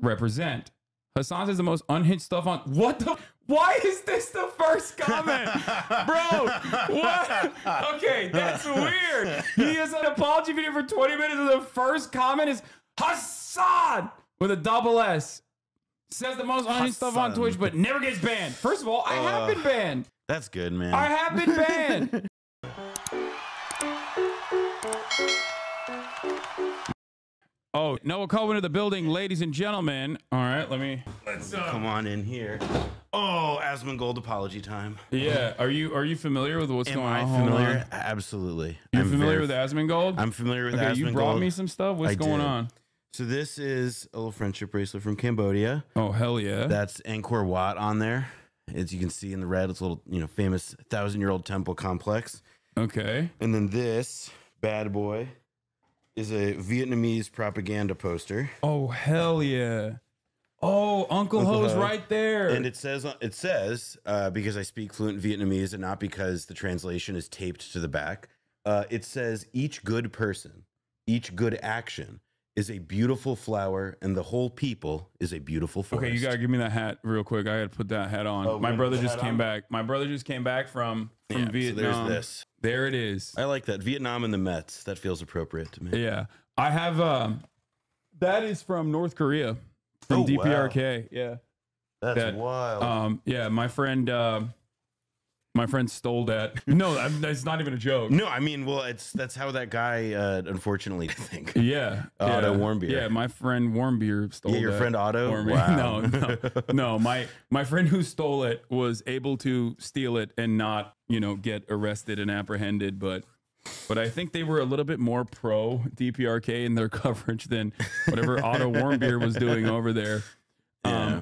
represent. Hasan says the most unhinged stuff on what the. Why is this the first comment, bro? What? Okay, that's weird. He has an apology video for 20 minutes, and the first comment is Hasan with a double S. Says the most unhinged stuff on Twitch, but never gets banned. First of all, I have been banned. That's good, man. I have been banned. Oh, Noah Kulwin to the building, ladies and gentlemen. All right, let's come on in here. Oh, Asmongold apology time. Yeah, are you familiar with what's going on? Am I familiar? Absolutely. You're familiar with Asmongold? I'm familiar with Asmongold. You brought me some stuff. What's going on? So this is a little friendship bracelet from Cambodia. Oh, hell yeah. That's Angkor Wat on there. As you can see in the red, it's a little, famous 1,000-year-old temple complex. Okay. And then this bad boy is a Vietnamese propaganda poster. Oh, hell yeah. Oh, Uncle Ho's right there. And it says, because I speak fluent Vietnamese and not because the translation is taped to the back, it says, each good person, each good action is a beautiful flower, and the whole people is a beautiful forest. Okay, you gotta give me that hat real quick. I gotta put that hat on. Oh, my brother just came back. My brother just came back from Vietnam. So there's this. There it is. I like that. Vietnam and the Mets. That feels appropriate to me. Yeah. I have that is from North Korea. From DPRK. Wow. Yeah. That's wild. Yeah, my friend stole that. No, that's not even a joke. No, I mean, well, that's how that guy unfortunately I think. Yeah. Otto Warmbier. Yeah, my friend Warmbier stole that. Yeah, your friend Otto? Wow. No, my friend who stole it was able to steal it and not, get arrested and apprehended, but I think they were a little bit more pro DPRK in their coverage than whatever Otto Warmbier was doing over there. Yeah.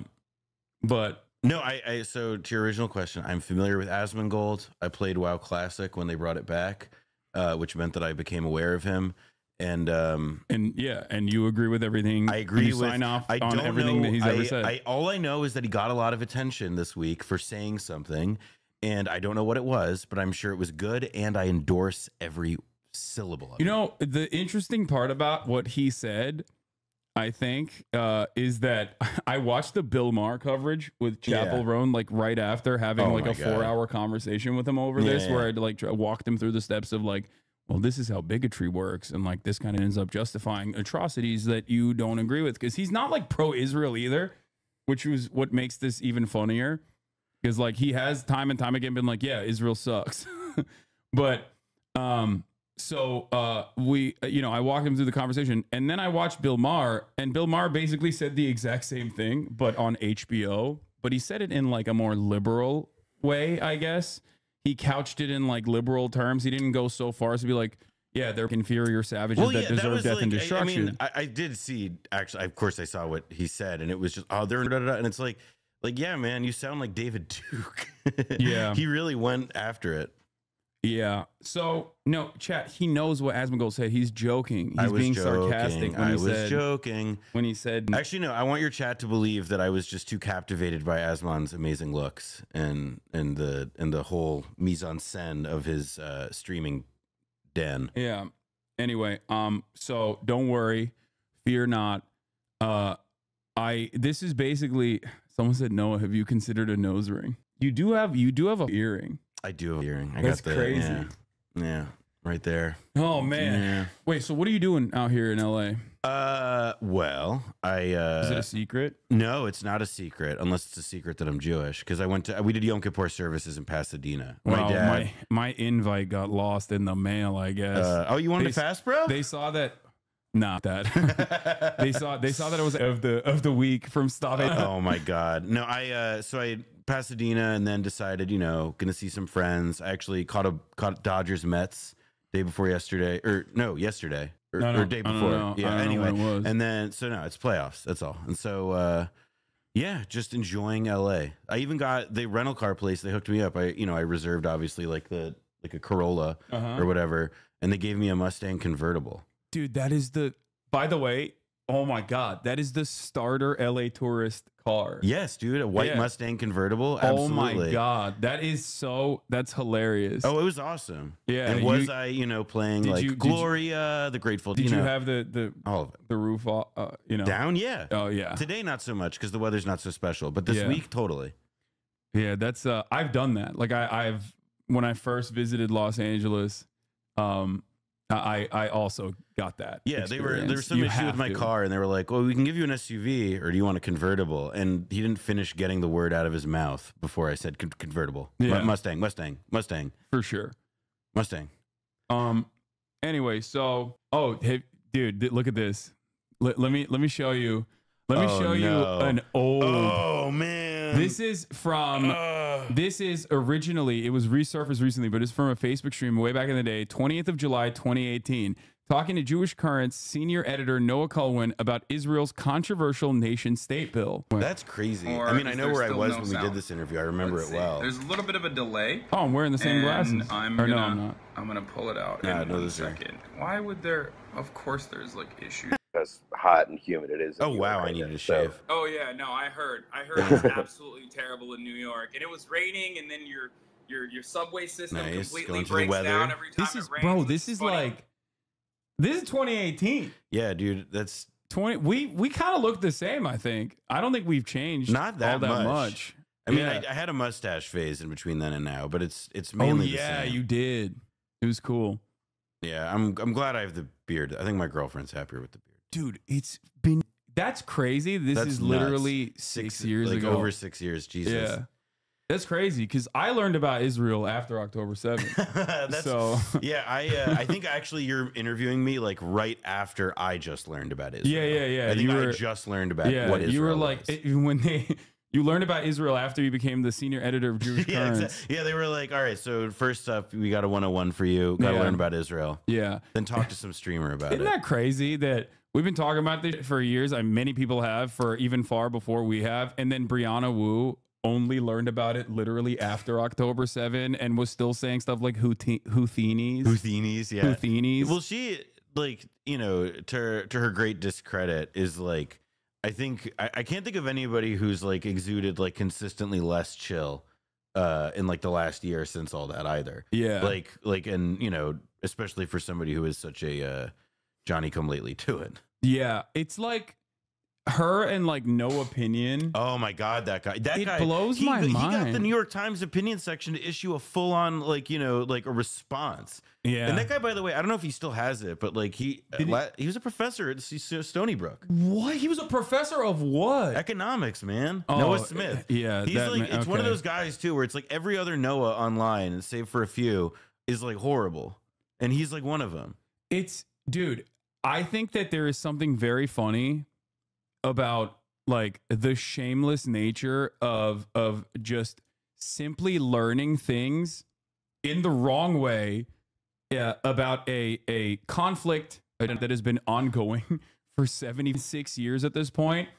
But no, so to your original question, I'm familiar with Asmongold. I played WoW Classic when they brought it back, which meant that I became aware of him. And you agree with everything. I agree you sign off on everything that he's ever said. All I know is that he got a lot of attention this week for saying something, and I don't know what it was, but I'm sure it was good, and I endorse every syllable of it. The interesting part about what he said, I think, is that I watched the Bill Maher coverage with Chapel Roan right after having a 4-hour conversation with him over this, where I'd walked him through the steps of well, this is how bigotry works, and this kind of ends up justifying atrocities that you don't agree with, because he's not pro-Israel either, which was what makes this even funnier, because he has time and time again been yeah, Israel sucks. But So I walked him through the conversation, and then I watched Bill Maher, and Bill Maher basically said the exact same thing, but on HBO. But he said it in a more liberal way, I guess. He couched it in liberal terms. He didn't go so far as to be yeah, they're inferior savages that deserve death and destruction. I did see, actually, of course, I saw what he said, and it was just, oh, they're and it's yeah, man, you sound like David Duke. Yeah, he really went after it. Yeah. So no, chat. He knows what Asmongold said. He's joking. He's being sarcastic when he said. Actually, no. I want your chat to believe that I was just too captivated by Asmon's amazing looks and the whole mise en scène of his streaming den. Yeah. Anyway, so don't worry, fear not. This is basically, someone said, Noah, have you considered a nose ring? You do have a earring. I do have an earring. That's crazy. Yeah, right there. Oh man. Yeah. Wait, so what are you doing out here in LA? Well, is it a secret? No, it's not a secret, unless it's a secret that I'm Jewish, because we did Yom Kippur services in Pasadena. My invite got lost in the mail, I guess. You wanted to fast, bro? They saw that. Not that. they saw that it was of the week from stopping. Oh my god. No, I Pasadena, and then decided, gonna see some friends. I actually caught Dodgers Mets day before yesterday, or day before. Yeah. Anyway, and then it's playoffs. That's all. And so yeah, just enjoying LA. I even got the rental car place. They hooked me up. I reserved obviously a Corolla or whatever, and they gave me a Mustang convertible. Dude, that is by the way, Oh my God, that is the starter LA tourist car. Yes, dude, a white Mustang convertible. Absolutely. Oh my God, that's hilarious. Oh, it was awesome. Yeah, and was I, you know, playing like Gloria, the Grateful? Did you have the all of it, the roof, you know, down? Yeah. Oh yeah. Today not so much because the weather's not so special, but this week totally. Yeah, that's I've done that. Like I've when I first visited Los Angeles, I also got that. Yeah, there was some issue with my car, and they were like, "Well, we can give you an SUV, or do you want a convertible?" And he didn't finish getting the word out of his mouth before I said convertible. Yeah. Mustang, for sure, Mustang. Anyway, so hey, dude, look at this. Let me show you. Let me show you an old. Oh man, this is from. This is originally, it was resurfaced recently, but it's from a Facebook stream way back in the day, 20th of July, 2018, talking to Jewish Currents senior editor Noah Kulwin about Israel's controversial nation-state bill. That's crazy. I mean, I know where I was when we did this interview. I remember it well. There's a little bit of a delay. Oh, I'm wearing the same glasses. I'm not. I'm gonna pull it out in 1 second. Why would there? Of course, there's like issues. As hot and humid it is. Oh wow, I needed to shave. Oh yeah, no, I heard it's absolutely terrible in New York, and it was raining, and then your subway system completely breaks down every time it rains. Bro, this is 2018. Yeah, dude, that's 20. We kind of look the same. I think. I don't think we've changed not that much. I mean, yeah. I had a mustache phase in between then and now, but it's mainly the same. You did. It was cool. Yeah, I'm glad I have the beard. I think my girlfriend's happier with the beard. Dude, that's crazy. That's is literally 6 years ago. Over 6 years, Jesus. Yeah. That's crazy because I learned about Israel after October 7th. Yeah, I think actually you're interviewing me like right after I just learned about Israel. Yeah. I think I just learned about what Israel you were like you learned about Israel after you became the senior editor of Jewish Currents. Exactly. Yeah, they were like, all right, so first up, we got a 101 for you. Got to learn about Israel. Yeah. Then talk to some streamer about it. Isn't that crazy that we've been talking about this for years? Many people have for even far before we have. And then Brianna Wu only learned about it literally after October 7 and was still saying stuff like Houthini's. Yeah. Houthini's. Well, she, like, you know, to her great discredit is like, I think I can't think of anybody who's like exuded like consistently less chill in like the last year since all that either. Yeah. Like, and you know, especially for somebody who is such a Johnny come lately to it. Yeah. It's like her and like No Opinion. Oh my God, that guy blows my mind. He got the New York Times opinion section to issue a full on like, you know, like a response. Yeah. And that guy, by the way, I don't know if he still has it, but like he was a professor at Stony Brook. What? He was a professor of what? Economics, man. Oh, Noah Smith. Yeah. He's it's one of those guys too, where it's like every other Noah online, save for a few, is like horrible. And he's like one of them. Dude, I think that there is something very funny about like the shameless nature of just simply learning things in the wrong way about a conflict that has been ongoing for 76 years at this point,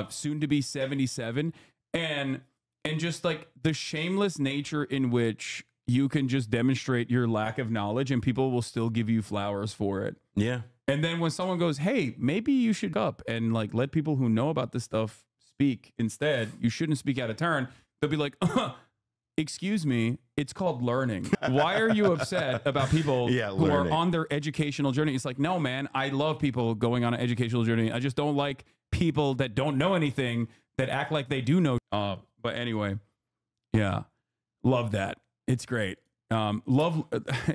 soon to be 77, and just like the shameless nature in which you can just demonstrate your lack of knowledge and people will still give you flowers for it. Yeah. And then when someone goes, hey, maybe you should up and like let people who know about this stuff speak instead, you shouldn't speak out of turn. They'll be like, excuse me, it's called learning. Why are you upset about people who are on their educational journey? It's like, no, man, I love people going on an educational journey. I just don't like people that don't know anything that act like they do know. But anyway, yeah, love that. It's great. Love,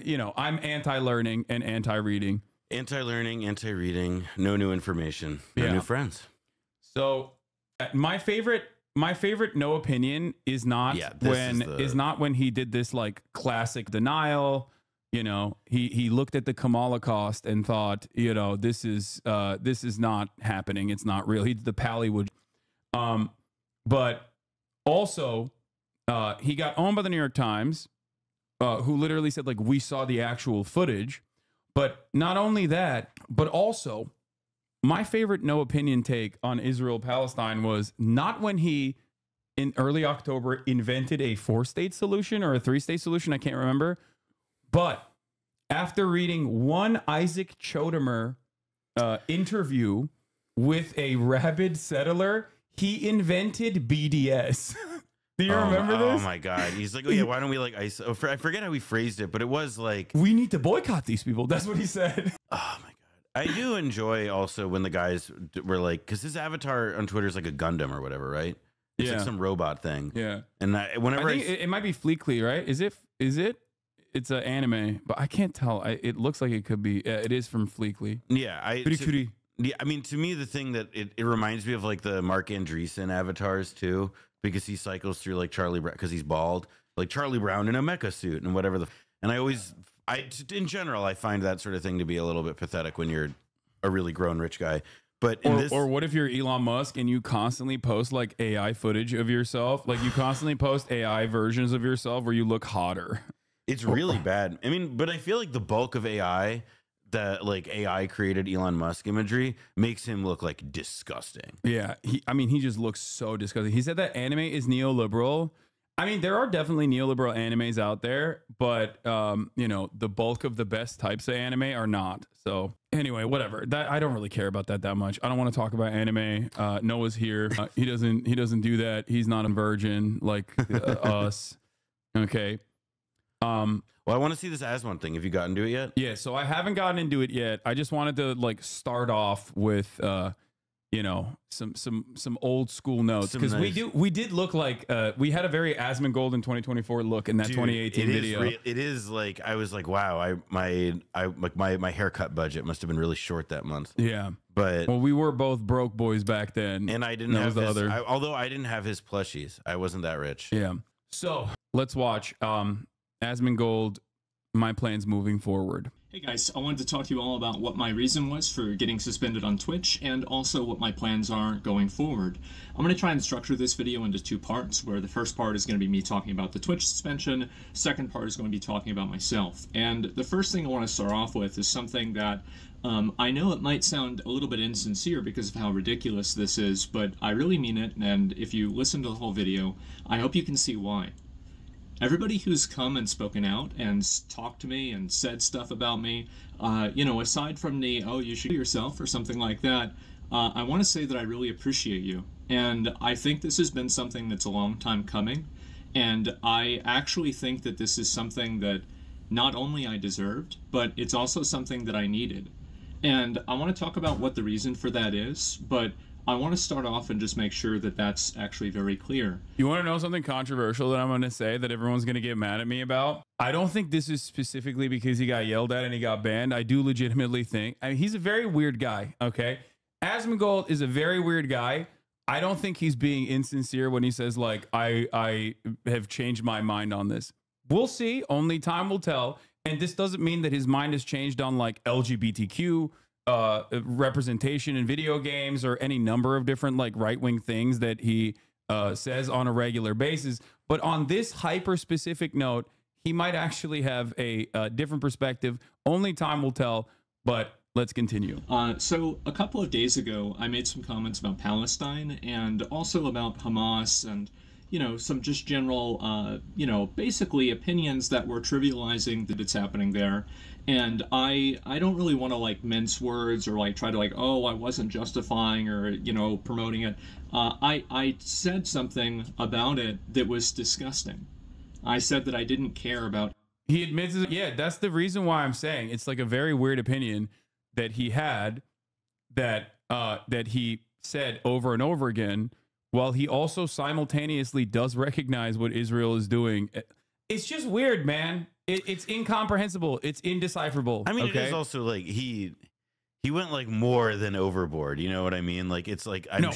you know, I'm anti-learning and anti-reading. Anti-learning, anti-reading, no new information, no new friends. So my favorite No Opinion is not when he did this like classic denial. You know, he looked at the Kamala cost and thought, you know, this is not happening. It's not real. He did the Pallywood. But also he got owned by the New York Times, who literally said like, we saw the actual footage. But not only that, but also my favorite No Opinion take on Israel-Palestine was not when he, in early October, invented a 4-state solution or a 3-state solution, I can't remember, but after reading one Isaac Chodemer interview with a rabid settler. He invented BDS. Do you remember this? Oh my God. He's like, oh yeah, why don't we like ice? I forget how he phrased it, but it was like, we need to boycott these people. That's what he said. Oh my God. I do enjoy also when the guys were like, because his avatar on Twitter is like a Gundam or whatever, right? It's like some robot thing. Yeah. And whenever I think it might be Fleekly, right? Is it? It's an anime, but I can't tell. It looks like it could be. It is from Fleekly. Yeah. Yeah, I mean, to me, the thing that it reminds me of like the Mark Andreessen avatars too, because he cycles through like Charlie Brown, because he's bald, like Charlie Brown in a mecha suit and whatever. And in general, I find that sort of thing to be a little bit pathetic when you're a really grown rich guy. But or what if you're Elon Musk and you constantly post like AI footage of yourself? Like you constantly post AI versions of yourself where you look hotter. It's really bad. I mean, but I feel like the bulk of AI, that like AI created Elon Musk imagery, makes him look like disgusting. Yeah. He just looks so disgusting. He said that anime is neoliberal. I mean, there are definitely neoliberal animes out there, but the bulk of the best types of anime are not. So anyway, whatever. That I don't really care about that much. I don't want to talk about anime. Noah's here. He doesn't do that. He's not a virgin like us. Okay. Well, I want to see this Asmongold thing. Have you gotten to it yet? Yeah. So I haven't gotten into it yet. I just wanted to like start off with some old school notes, because we did look like we had a very Asmongold in 2024 look in that 2018 video. It is like, I was like, wow, my haircut budget must have been really short that month. Yeah, but we were both broke boys back then, and I didn't have although I didn't have his plushies. I wasn't that rich. Yeah. So let's watch Asmongold, my plans moving forward. Hey guys, I wanted to talk to you all about what my reason was for getting suspended on Twitch, and also what my plans are going forward. I'm going to try and structure this video into two parts, where the first part is going to be me talking about the Twitch suspension, second part is going to be talking about myself. And the first thing I want to start off with is something that I know it might sound a little bit insincere because of how ridiculous this is, but I really mean it, and if you listen to the whole video, I hope you can see why. Everybody who's come and spoken out and talked to me and said stuff about me, aside from the, oh, you should do yourself or something like that, I want to say that I really appreciate you. And I think this has been something that's a long time coming. And I actually think that this is something that not only I deserved, but it's also something that I needed. And I want to talk about what the reason for that is, but I want to start off and just make sure that that's actually very clear. You want to know something controversial that I'm going to say that everyone's going to get mad at me about? I don't think this is specifically because he got yelled at and he got banned. I do legitimately think, he's a very weird guy, okay? Asmongold is a very weird guy. I don't think he's being insincere when he says, like, I have changed my mind on this. We'll see. Only time will tell. And this doesn't mean that his mind has changed on, like, LGBTQ representation in video games or any number of different like right-wing things that he says on a regular basis. But on this hyper-specific note, he might actually have a different perspective. Only time will tell, but let's continue. So a couple of days ago, I made some comments about Palestine and also about Hamas and, some just general, basically opinions that were trivializing that's happening there. And I don't really want to like mince words or like try to like, oh, I wasn't justifying or, promoting it. I said something about it that was disgusting. I said that I didn't care about. He admits it. Yeah, that's the reason why I'm saying it's like a very weird opinion that he had that he said over and over again, while he also simultaneously does recognize what Israel is doing. It's just weird, man. It's incomprehensible. It's indecipherable. I mean, okay? It is also like he went like more than overboard. You know what I mean? Like it's like I'm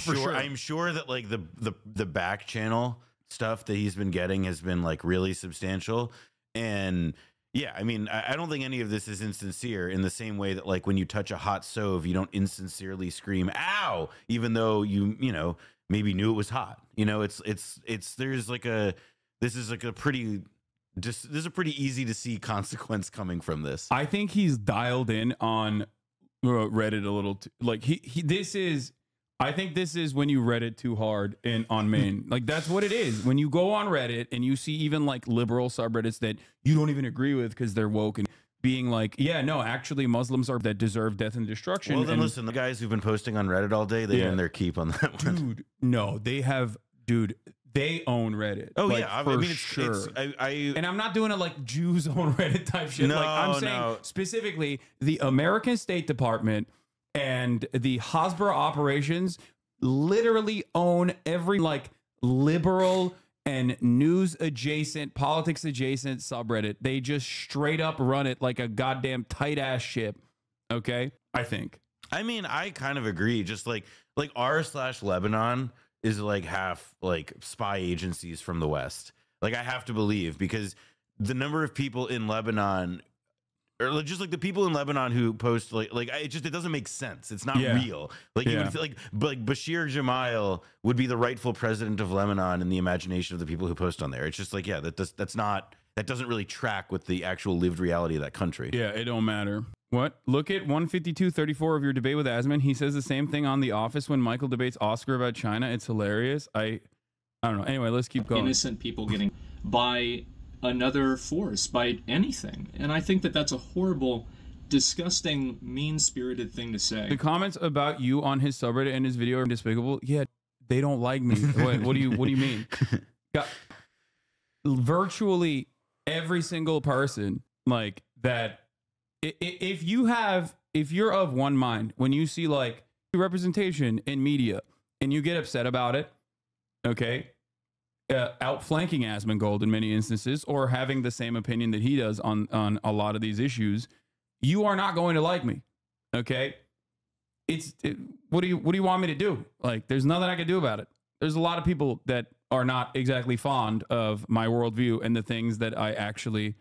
sure that like the back channel stuff that he's been getting has been like really substantial. And yeah, I mean, I don't think any of this is insincere in the same way that like when you touch a hot stove, you don't insincerely scream "ow," even though you maybe knew it was hot. There's like this is a pretty easy to see consequence coming from this. I think he's dialed in on Reddit a little like I think this is when you Reddit too hard on main. Like that's what it is. When you go on Reddit and you see even like liberal subreddits that you don't even agree with because they're woke and being like, yeah, no, actually Muslims are that deserve death and destruction. Well, then listen, the guys who've been posting on Reddit all day, they earn their keep on that one. Dude, no, they have, dude, they own Reddit. Oh, like, yeah. for I mean, sure. And I'm not doing it like Jews own Reddit type shit. No, like, I'm saying specifically the American State Department and the Hasbro operations literally own every like liberal and news adjacent, politics adjacent subreddit. They just straight up run it like a goddamn tight ass ship. Okay, I think. I mean, I kind of agree. Just like r/Lebanon is like half like spy agencies from the West. Like I have to believe, because the number of people in Lebanon, or just like the people in Lebanon who post like it doesn't make sense. It's not real. Like you would feel like Bashir Gemayel would be the rightful president of Lebanon in the imagination of the people who post on there. It's just like, yeah, that doesn't really track with the actual lived reality of that country. Yeah, it don't matter. What? Look at 152.34 of your debate with Asman. He says the same thing on The Office when Michael debates Oscar about China. It's hilarious. I don't know. Anyway, let's keep going. Innocent people getting by another force, by anything. And I think that that's a horrible, disgusting, mean-spirited thing to say. The comments about you on his subreddit and his video are despicable. Yeah, they don't like me. What do you mean? Yeah, virtually every single person like that. If you're of one mind, when you see like representation in media and you get upset about it, okay, outflanking Asmongold in many instances, or having the same opinion that he does on a lot of these issues, you are not going to like me. Okay, what do you want me to do? Like, there's nothing I can do about it. There's a lot of people that are not exactly fond of my worldview and the things that I actually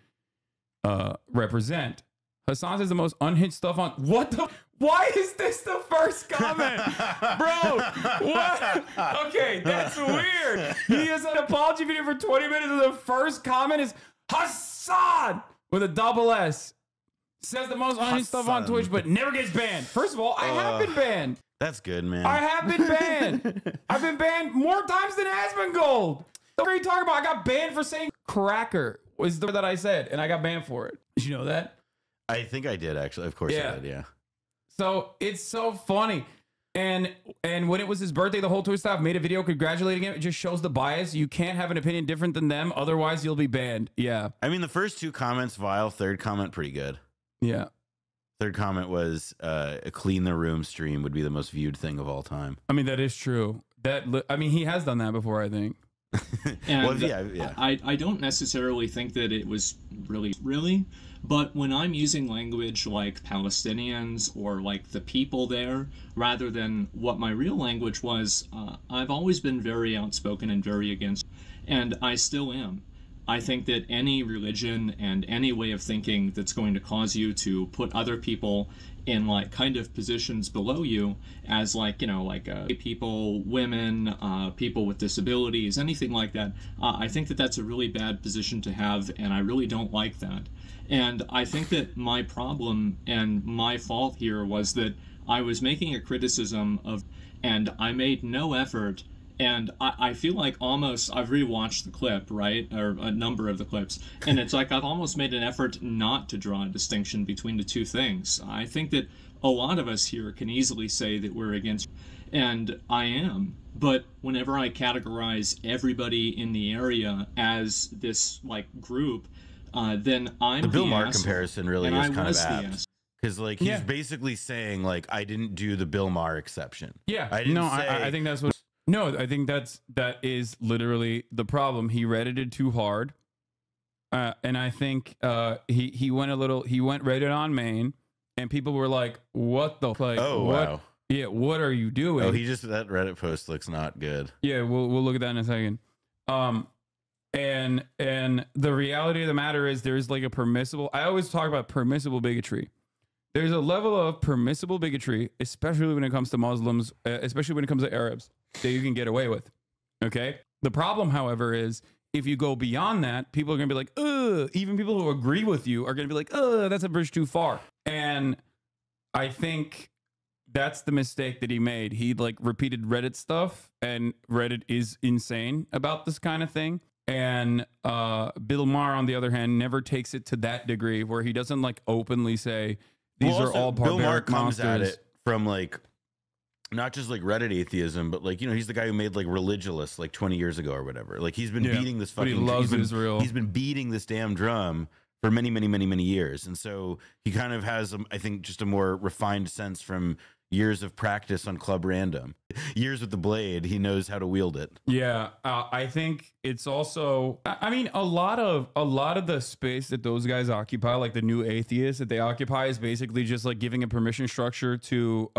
represent. Hasan says the most unhinged stuff on what the. Why is this the first comment? Bro, what? Okay, that's weird. He has an apology video for 20 minutes and the first comment is Hasan with a double S. Says the most unhinged stuff on Twitch, but never gets banned. First of all, I have been banned. That's good, man. I have been banned. I've been banned more times than Asmongold. What are you talking about? I got banned for saying cracker was the word that I said, and I got banned for it. Did you know that? I think I did, actually. Of course I did, yeah. So it's so funny. And when it was his birthday, the whole Twitch staff made a video congratulating him. It just shows the bias. You can't have an opinion different than them. Otherwise, you'll be banned. Yeah. I mean, the first two comments, vile. Third comment, pretty good. Yeah. Third comment was a clean the room stream would be the most viewed thing of all time. I mean, that is true. I mean, he has done that before, I think. And well, yeah. I don't necessarily think that it was really, but when I'm using language like Palestinians or like the people there, rather than what my real language was, I've always been very outspoken and very against, and I still am. I think that any religion and any way of thinking that's going to cause you to put other people in like kind of positions below you as like, you know, like people, women, people with disabilities, anything like that, I think that that's a really bad position to have, and I really don't like that. And I think that my problem and my fault here was that I was making a criticism of, and I made no effort. And I feel like almost I've rewatched the clip, right, or a number of the clips, and it's like I've almost made an effort not to draw a distinction between the two things. I think that a lot of us here can easily say that we're against, and I am. But whenever I categorize everybody in the area as this like group, then I'm the Bill Maher asshole, comparison really is kind of apt. Because like he's basically saying like I didn't do the Bill Maher exception. Yeah, I didn't say, I think that's what. No, I think that is literally the problem. He Reddited too hard, and I think he went Reddit on main, and people were like, "What the like? Oh what? Wow, yeah, what are you doing?" Oh, that Reddit post looks not good. Yeah, we'll look at that in a second. And the reality of the matter is there is like a permissible. I always talk about permissible bigotry. There's a level of permissible bigotry, especially when it comes to Muslims, especially when it comes to Arabs, that you can get away with. Okay. The problem, however, is if you go beyond that, people are going to be like, ugh. Even people who agree with you are going to be like, ugh, that's a bridge too far. And I think that's the mistake that he made. He like repeated Reddit stuff, and Reddit is insane about this kind of thing. And Bill Maher, on the other hand, never takes it to that degree where he doesn't like openly say these are all barbaric Bill Maher comes monsters. at it from like not just like Reddit atheism, but like, you know, he's the guy who made like Religulous like 20 years ago or whatever. Like he's been beating this fucking. But he loves Israel. He's been beating this damn drum for many, many, many, many years, and so he kind of has, I think, just a more refined sense from years of practice on Club Random, years with the blade. He knows how to wield it. Yeah, I think it's also. I mean, a lot of the space that those guys occupy, like the new atheists that they occupy, is basically just like giving a permission structure to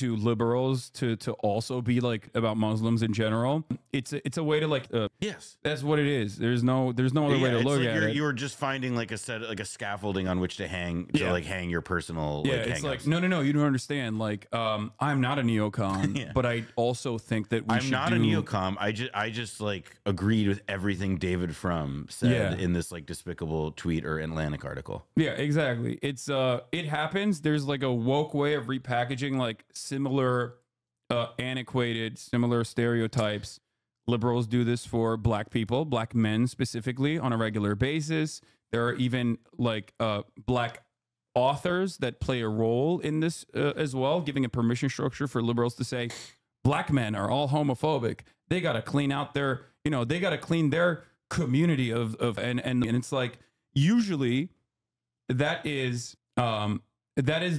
liberals to also be like about Muslims in general. It's a way to like yes, that's what it is. There's no other way to look at it. You were just finding like a set, like a scaffolding on which to hang like hang your personal it's like no, you don't understand. Like I'm not a neocon, but I also think that I'm not a neocon. I just like agreed with everything David Frum said in this like despicable tweet or Atlantic article. Yeah, exactly. It's it happens. There's like a woke way of repackaging like similar antiquated, similar stereotypes. Liberals do this for black people, black men specifically, on a regular basis. There are even like black authors that play a role in this as well, giving a permission structure for liberals to say black men are all homophobic. They got to clean out their, they got to clean their community of and it's like usually that is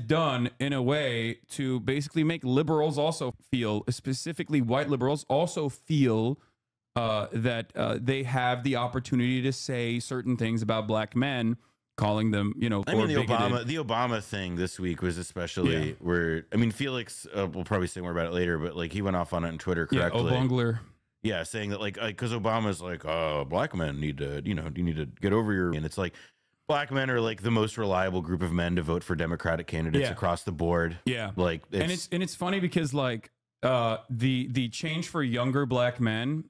done in a way to basically make liberals also feel, specifically white liberals, also feel that they have the opportunity to say certain things about black men, calling them, I mean, the Obama thing this week was especially where, I mean, Felix, we'll probably say more about it later, but like he went off on it on Twitter correctly. Yeah, Obongler. Yeah, saying that like because Obama's like, black men need to, you need to get over your, and it's like, black men are like the most reliable group of men to vote for Democratic candidates across the board. Yeah, like it's funny because like the change for younger black men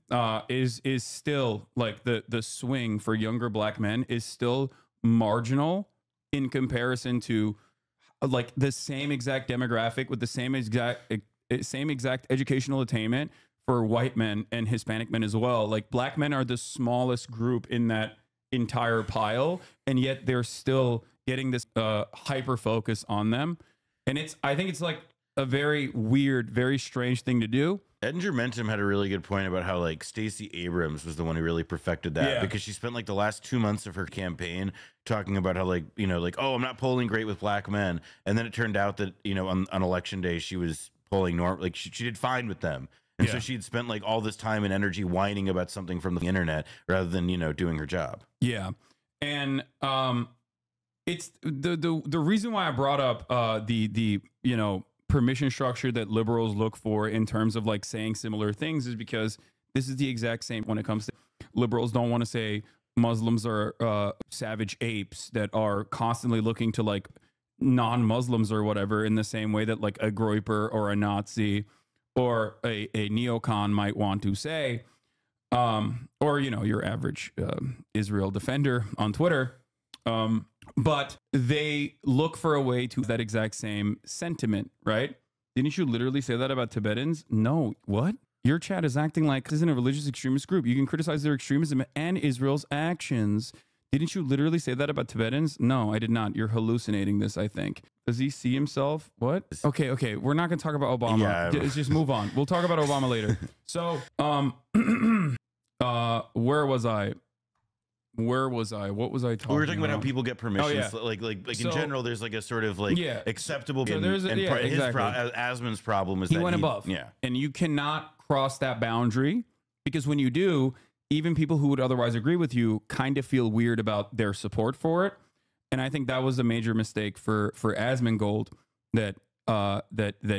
is still like the swing for younger black men is still marginal in comparison to like the same exact demographic with the same exact educational attainment for white men and Hispanic men as well. Like black men are the smallest group in that entire pile, and yet they're still getting this hyper focus on them. And I think it's like a very weird, very strange thing to do. Edinger Mentum had a really good point about how like Stacey Abrams was the one who really perfected that because she spent like the last 2 months of her campaign talking about how like, like, oh, I'm not polling great with black men. And then it turned out that, on election day, she was polling like she did fine with them. And so she'd spent like all this time and energy whining about something from the internet rather than, doing her job. Yeah. And it's the reason why I brought up the permission structure that liberals look for in terms of like saying similar things is because this is the exact same when it comes to liberals don't want to say Muslims are savage apes that are constantly looking to like non-Muslims or whatever in the same way that like a Groyper or a Nazi or a neocon might want to say, or, your average Israel defender on Twitter. But they look for a way to that exact same sentiment, right? Didn't you literally say that about Tibetans? No. What? Your chat is acting like this isn't a religious extremist group. You can criticize their extremism and Israel's actions. Didn't you literally say that about Tibetans? No, I did not. You're hallucinating this, I think. Does he see himself? What? Okay. We're not going to talk about Obama. Yeah. Just move on. We'll talk about Obama later. So, where was I? What was I talking about? We were talking about how people get permissions. Like in general, there's like a sort of like acceptable. So Asmon's problem is he that went above. Yeah. And you cannot cross that boundary because when you do, even people who would otherwise agree with you kind of feel weird about their support for it. And I think that was a major mistake for Asmongold that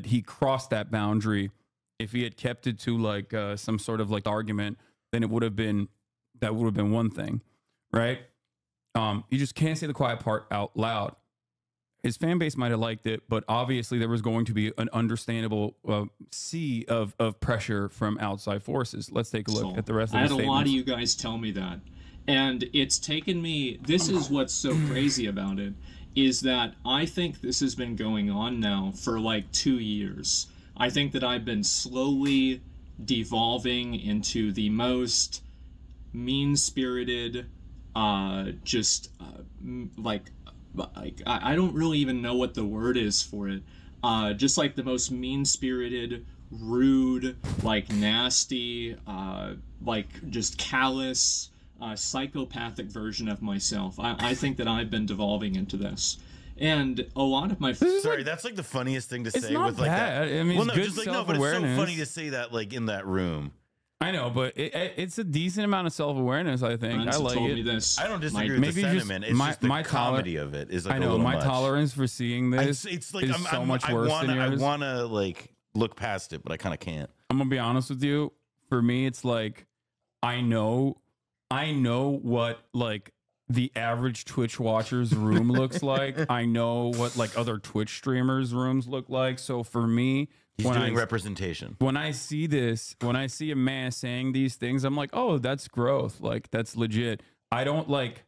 he crossed that boundary. If he had kept it to like some sort of like argument, then that would have been one thing, right? You just can't say the quiet part out loud. His fan base might have liked it, but obviously there was going to be an understandable sea of pressure from outside forces. Let's take a look at the rest of the statements. I had a lot of you guys tell me that. And it's taken me, this is what's so crazy about it, is that I think this has been going on now for like 2 years. I think that I've been slowly devolving into the most mean-spirited, just like I don't really even know what the word is for it. Just like the most mean-spirited, rude, like nasty, like just callous, psychopathic version of myself. I think that I've been devolving into this. And a lot of my sorry, that's like the funniest thing to say with like that. I mean, well, no, good just like no, but it's so funny to say that like in that room. I know, but it's a decent amount of self-awareness. I think I like it. I don't disagree with the sentiment. It's just the comedy of it is like I know a little my much. tolerance for seeing this it's like is so much worse than yours. I want to like look past it, but I kind of can't. I'm gonna be honest with you. For me, it's like I know what like the average Twitch watcher's room looks like. I know what like other Twitch streamers' rooms look like. So for me, he's doing representation. When I see this, when I see a man saying these things, I'm like, oh, that's growth. Like that's legit. I don't like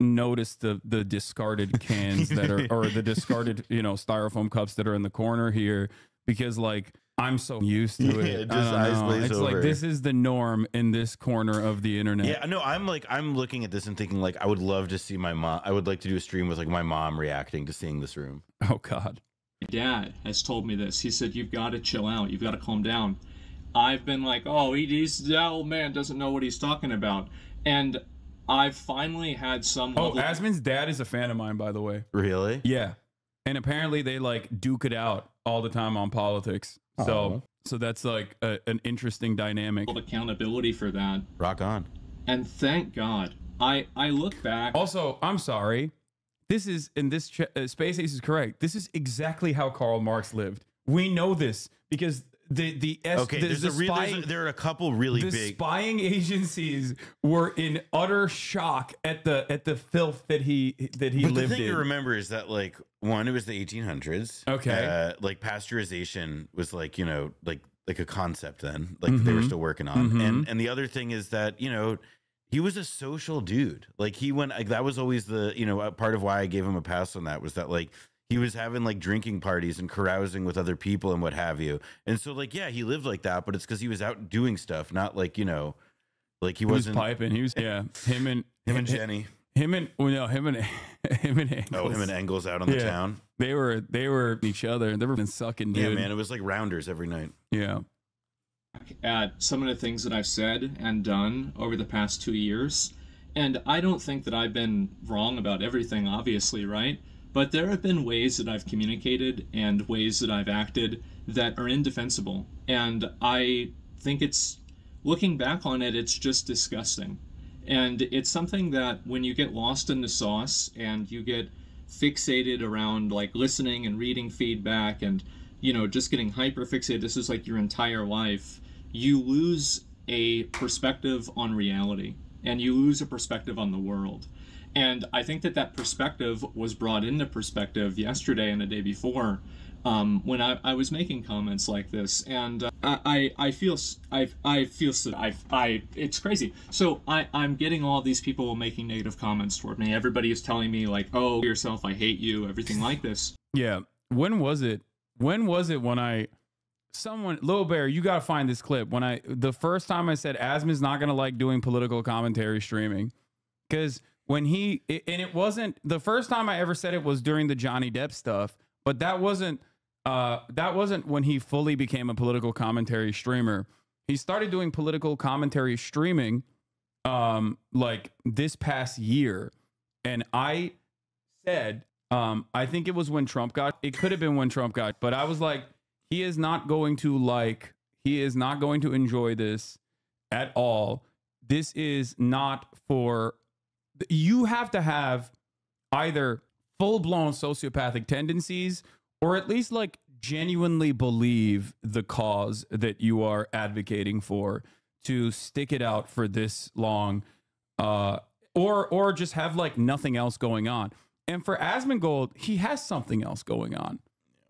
notice the discarded cans that are, or the discarded, styrofoam cups that are in the corner here, because like I'm so used to it. Just eyes glaze it's over. like this is the norm in this corner of the internet. Yeah, no, I'm looking at this and thinking like I would love to see my mom. I would like to do a stream with like my mom reacting to seeing this room. Oh God. My dad has told me this. He said, you've got to chill out. You've got to calm down. I've been like, oh, that old man doesn't know what he's talking about. And I've finally had some level. Asmon's dad is a fan of mine, by the way. Really? Yeah. And apparently they like duke it out all the time on politics. So that's like an interesting dynamic. Accountability for that. Rock on. And thank God. I look back. Also, I'm sorry. This is, in this Space Ace is correct. This is exactly how Karl Marx lived. We know this because there are a couple really big spying agencies were in utter shock at the filth that he lived in. The thing to remember is that like one, it was the 1800s. Okay, like pasteurization was like like a concept then, like they were still working on, and the other thing is that he was a social dude. Like he went, like that was always the part of why I gave him a pass on that was that like he was having like drinking parties and carousing with other people and what have you. And so like, yeah, he lived like that, but it's because he was out doing stuff, not like, like he wasn't piping. He was, him and Jenny. Him and Engels. Oh, him and Engels out on the town. They were each other. They were been sucking, dude. Yeah, man. It was like rounders every night. Yeah. At some of the things that I've said and done over the past 2 years. And I don't think that I've been wrong about everything, obviously, right? But there have been ways that I've communicated and ways that I've acted that are indefensible. And I think looking back on it, it's just disgusting. And it's something that when you get lost in the sauce and you get fixated around like listening and reading feedback and, just getting hyper fixated, this is like your entire life, you lose a perspective on reality and you lose a perspective on the world. And I think that perspective was brought into perspective yesterday and the day before when I was making comments like this, and it's crazy. So I'm getting all these people making negative comments toward me. Everybody is telling me like, oh, yourself, I hate you, everything like this. Yeah. When was it when Lil Bear, you gotta find this clip. The first time I said Asmon's not gonna like doing political commentary streaming, because it wasn't the first time I ever said it was during the Johnny Depp stuff, but that wasn't when he fully became a political commentary streamer. He started doing political commentary streaming like this past year, and I said I think it was when Trump it could have been when Trump got, but I was like, he is not going to enjoy this at all. This is not for, you have to have either full-blown sociopathic tendencies or at least like genuinely believe the cause that you are advocating for to stick it out for this long, or just have like nothing else going on. And for Asmongold, he has something else going on.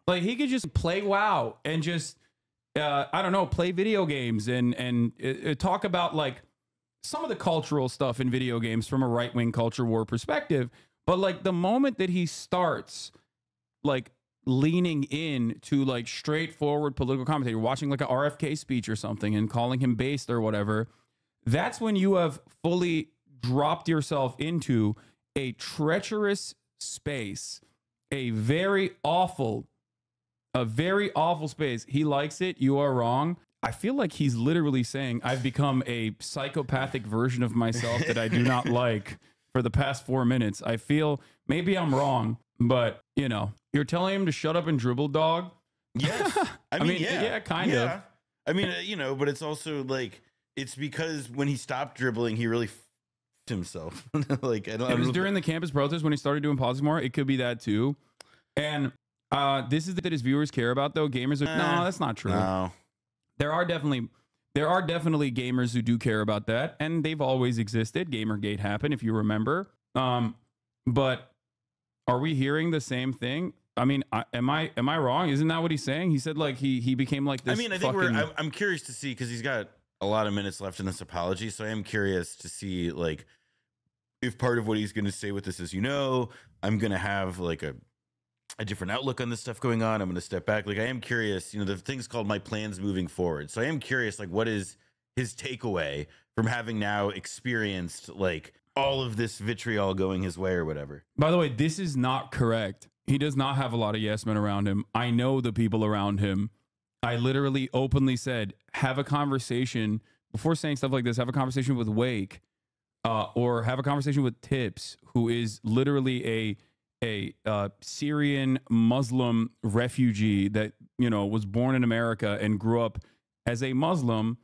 Like he could just play WoW and just I don't know, play video games and talk about like some of the cultural stuff in video games from a right-wing culture war perspective. But like the moment that he starts like leaning in to like straightforward political commentary, watching like an RFK speech or something and calling him based or whatever, that's when you have fully dropped yourself into a treacherous space, a very awful space. He likes it. You are wrong. I feel like he's literally saying I've become a psychopathic version of myself that I do not like for the past 4 minutes. I feel maybe I'm wrong, but you know, you're telling him to shut up and dribble, dog. Yes. I mean, yeah, kind of. I mean, you know, but it's also like, it's because when he stopped dribbling, he really f***ed himself. Like, it was during the campus protest when he started doing politics more. It could be that too. And this is that his viewers care about, though. Gamers are no, that's not true. No. There are definitely gamers who do care about that, and they've always existed. Gamergate happened, if you remember. But are we hearing the same thing? I mean, am I wrong? Isn't that what he's saying? He said like he became like this. I mean, I think I'm curious to see, because he's got a lot of minutes left in this apology, so I am curious to see like if part of what he's going to say with this is, you know, I'm going to have like a different outlook on this stuff going on. I'm going to step back. Like, I am curious, you know, the thing's called my plans moving forward. So I am curious, like, what is his takeaway from having now experienced like all of this vitriol going his way or whatever. By the way, this is not correct. He does not have a lot of yes men around him. I know the people around him. I literally openly said, have a conversation before saying stuff like this. Have a conversation with Wake, or have a conversation with Tips, who is literally a Syrian Muslim refugee that, you know, was born in America and grew up as a Muslim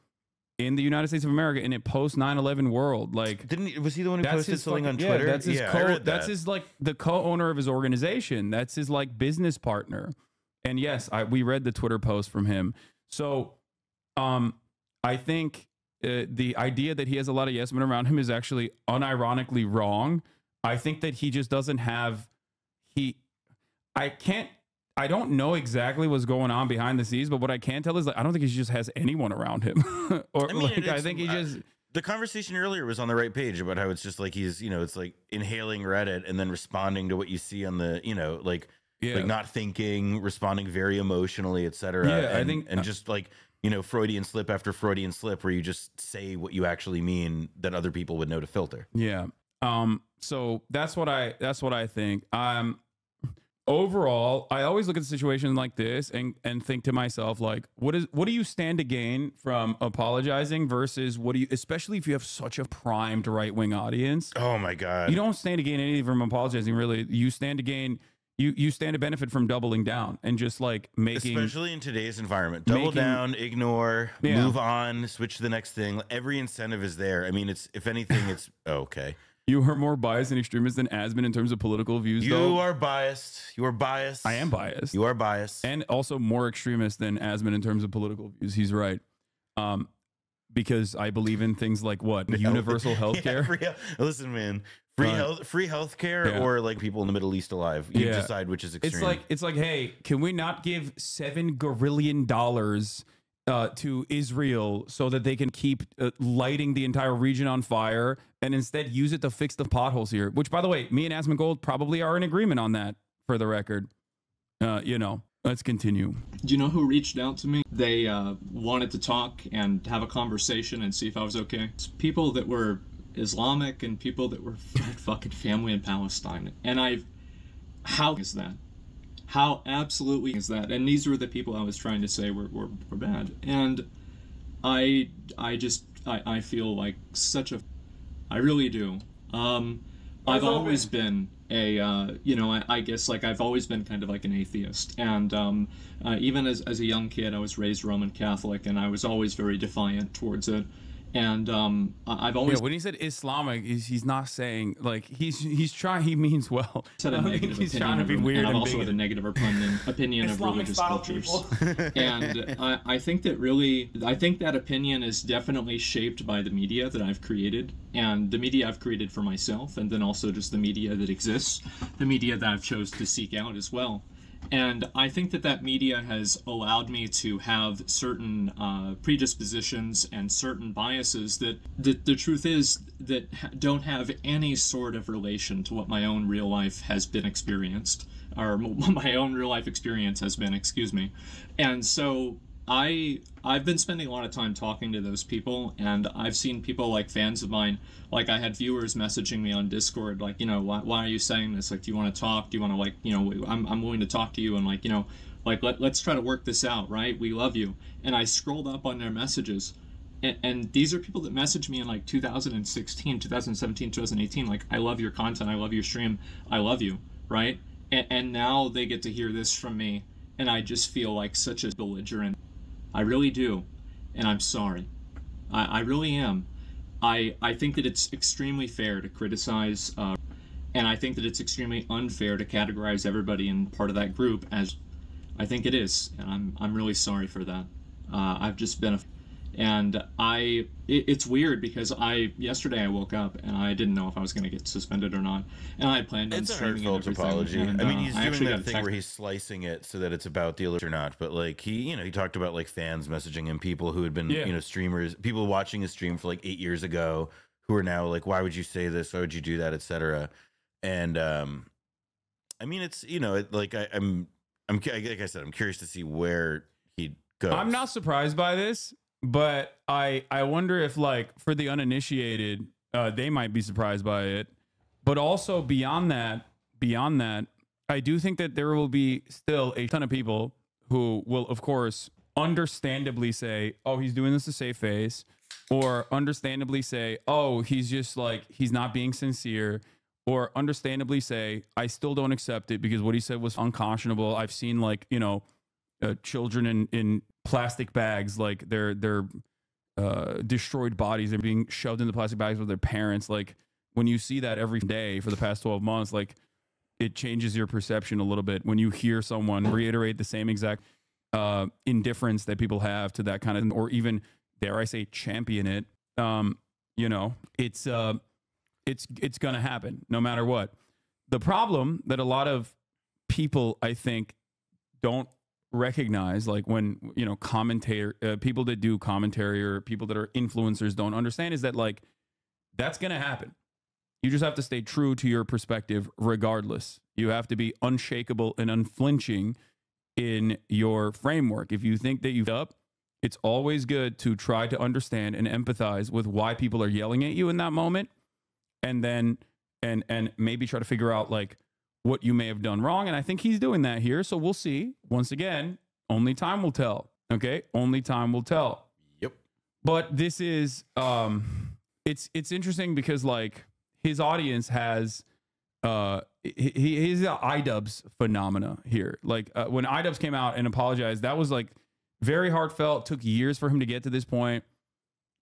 in the United States of America in a post 9/11 world. Like, was he the one who posted something on Twitter? Yeah, that's his that's his like the co-owner of his organization. That's his like business partner. And yes, we read the Twitter post from him. So, I think the idea that he has a lot of yes men around him is actually unironically wrong. I think that he just doesn't have. I don't know exactly what's going on behind the scenes, but what I can tell is, like, I don't think he just has anyone around him. Or I mean, like, I think he just. The conversation earlier was on the right page about how it's just like he's, you know, it's like inhaling Reddit and then responding to what you see on the, you know, like not thinking, responding very emotionally, etc. Yeah, I think, and just like, you know, Freudian slip after Freudian slip, where you just say what you actually mean that other people would know to filter. Yeah. So that's what I think. Overall, I always look at a situation like this and think to myself, like, what do you stand to gain from apologizing versus what do you, especially if you have such a primed right-wing audience? Oh my God. You don't stand to gain anything from apologizing, really. You stand to gain, you stand to benefit from doubling down and just like making, especially in today's environment, double down, ignore, move on, switch to the next thing. Every incentive is there. I mean, it's, if anything, it's okay. You are more biased and extremist than Asmon in terms of political views, though. You are biased. You are biased. I am biased. You are biased. And also more extremist than Asmon in terms of political views. He's right. Because I believe in things like what? Universal health care? Listen, man. Free health care or like people in the Middle East alive. You decide which is extreme. It's like, hey, can we not give $7 gazillion to Israel so that they can keep lighting the entire region on fire and instead use it to fix the potholes here? Which, by the way, me and Asmongold probably are in agreement on that, for the record. You know, let's continue. Do you know who reached out to me? They wanted to talk and have a conversation and see if I was okay. It's people that were Islamic and people that were fucking family in Palestine. And how is that? How absolutely is that? And these were the people I was trying to say were bad. And I feel like I really do. I've always been I guess like I've always been kind of like an atheist. And even as a young kid, I was raised Roman Catholic, and I was always very defiant towards it. And I've always when he said Islamic, he's not saying like he's trying. He means well. Said a negative he's trying to be weird. And I've also had a negative opinion of religious cultures. And I think that opinion is definitely shaped by the media that I've created, and the media I've created for myself, and then also just the media that exists, the media that I've chose to seek out as well. And I think that media has allowed me to have certain predispositions and certain biases that the truth is that don't have any sort of relation to what my own real life has been experienced, or my own real life experience has been, excuse me. And so I've been spending a lot of time talking to those people, and I've seen people like fans of mine, like I had viewers messaging me on Discord, like, you know, why are you saying this? Like, do you want to talk? Do you want to, like, you know, I'm willing to talk to you, and, like, you know, like, let's try to work this out, right? We love you. And I scrolled up on their messages, and these are people that messaged me in like 2016, 2017, 2018, like, I love your content, I love your stream, I love you, right? And now they get to hear this from me, and I just feel like such a belligerent. I really do, and I'm sorry. I really am. I think that it's extremely fair to criticize, and I think that it's extremely unfair to categorize everybody in part of that group as. I think it is, and I'm really sorry for that. I've just been it's weird because yesterday I woke up and I didn't know if I was going to get suspended or not, and I had planned on streaming and everything. It's a heartfelt apology. And, I mean, he's doing that thing where he's slicing it so that it's about the or not, but like he talked about like fans messaging him, people who had been streamers, people watching his stream for like 8 years ago who are now like, why would you say this? Why would you do that, etc. And I mean, it's like like I said, I'm curious to see where he goes. I'm not surprised by this, but I wonder if, like, for the uninitiated, they might be surprised by it. But also beyond that, I do think that there will be still a ton of people who will, of course, understandably say, oh, he's doing this to save face, or understandably say, oh, he's just like, he's not being sincere. Or understandably say, I still don't accept it because what he said was unconscionable. I've seen, like, children in plastic bags, like their destroyed bodies, they're being shoved into plastic bags with their parents. Like, when you see that every day for the past 12 months, like, it changes your perception a little bit. When you hear someone reiterate the same exact indifference that people have to that kind of, or even, dare I say, champion it, it's going to happen no matter what. The problem that a lot of people, I think, don't recognize, like when, people that do commentary or people that are influencers don't understand, is that, like, that's going to happen. You just have to stay true to your perspective regardless. You have to be unshakable and unflinching in your framework. If you think that you've up, it's always good to try to understand and empathize with why people are yelling at you in that moment. And then, and maybe try to figure out, like, what you may have done wrong. And I think he's doing that here. So we'll see. Once again, only time will tell. Okay? Only time will tell. Yep. But this is, it's interesting because, like, his audience has, he's the iDubbbz phenomena here. Like, when iDubbbz came out and apologized, that was, like, very heartfelt. Took years for him to get to this point.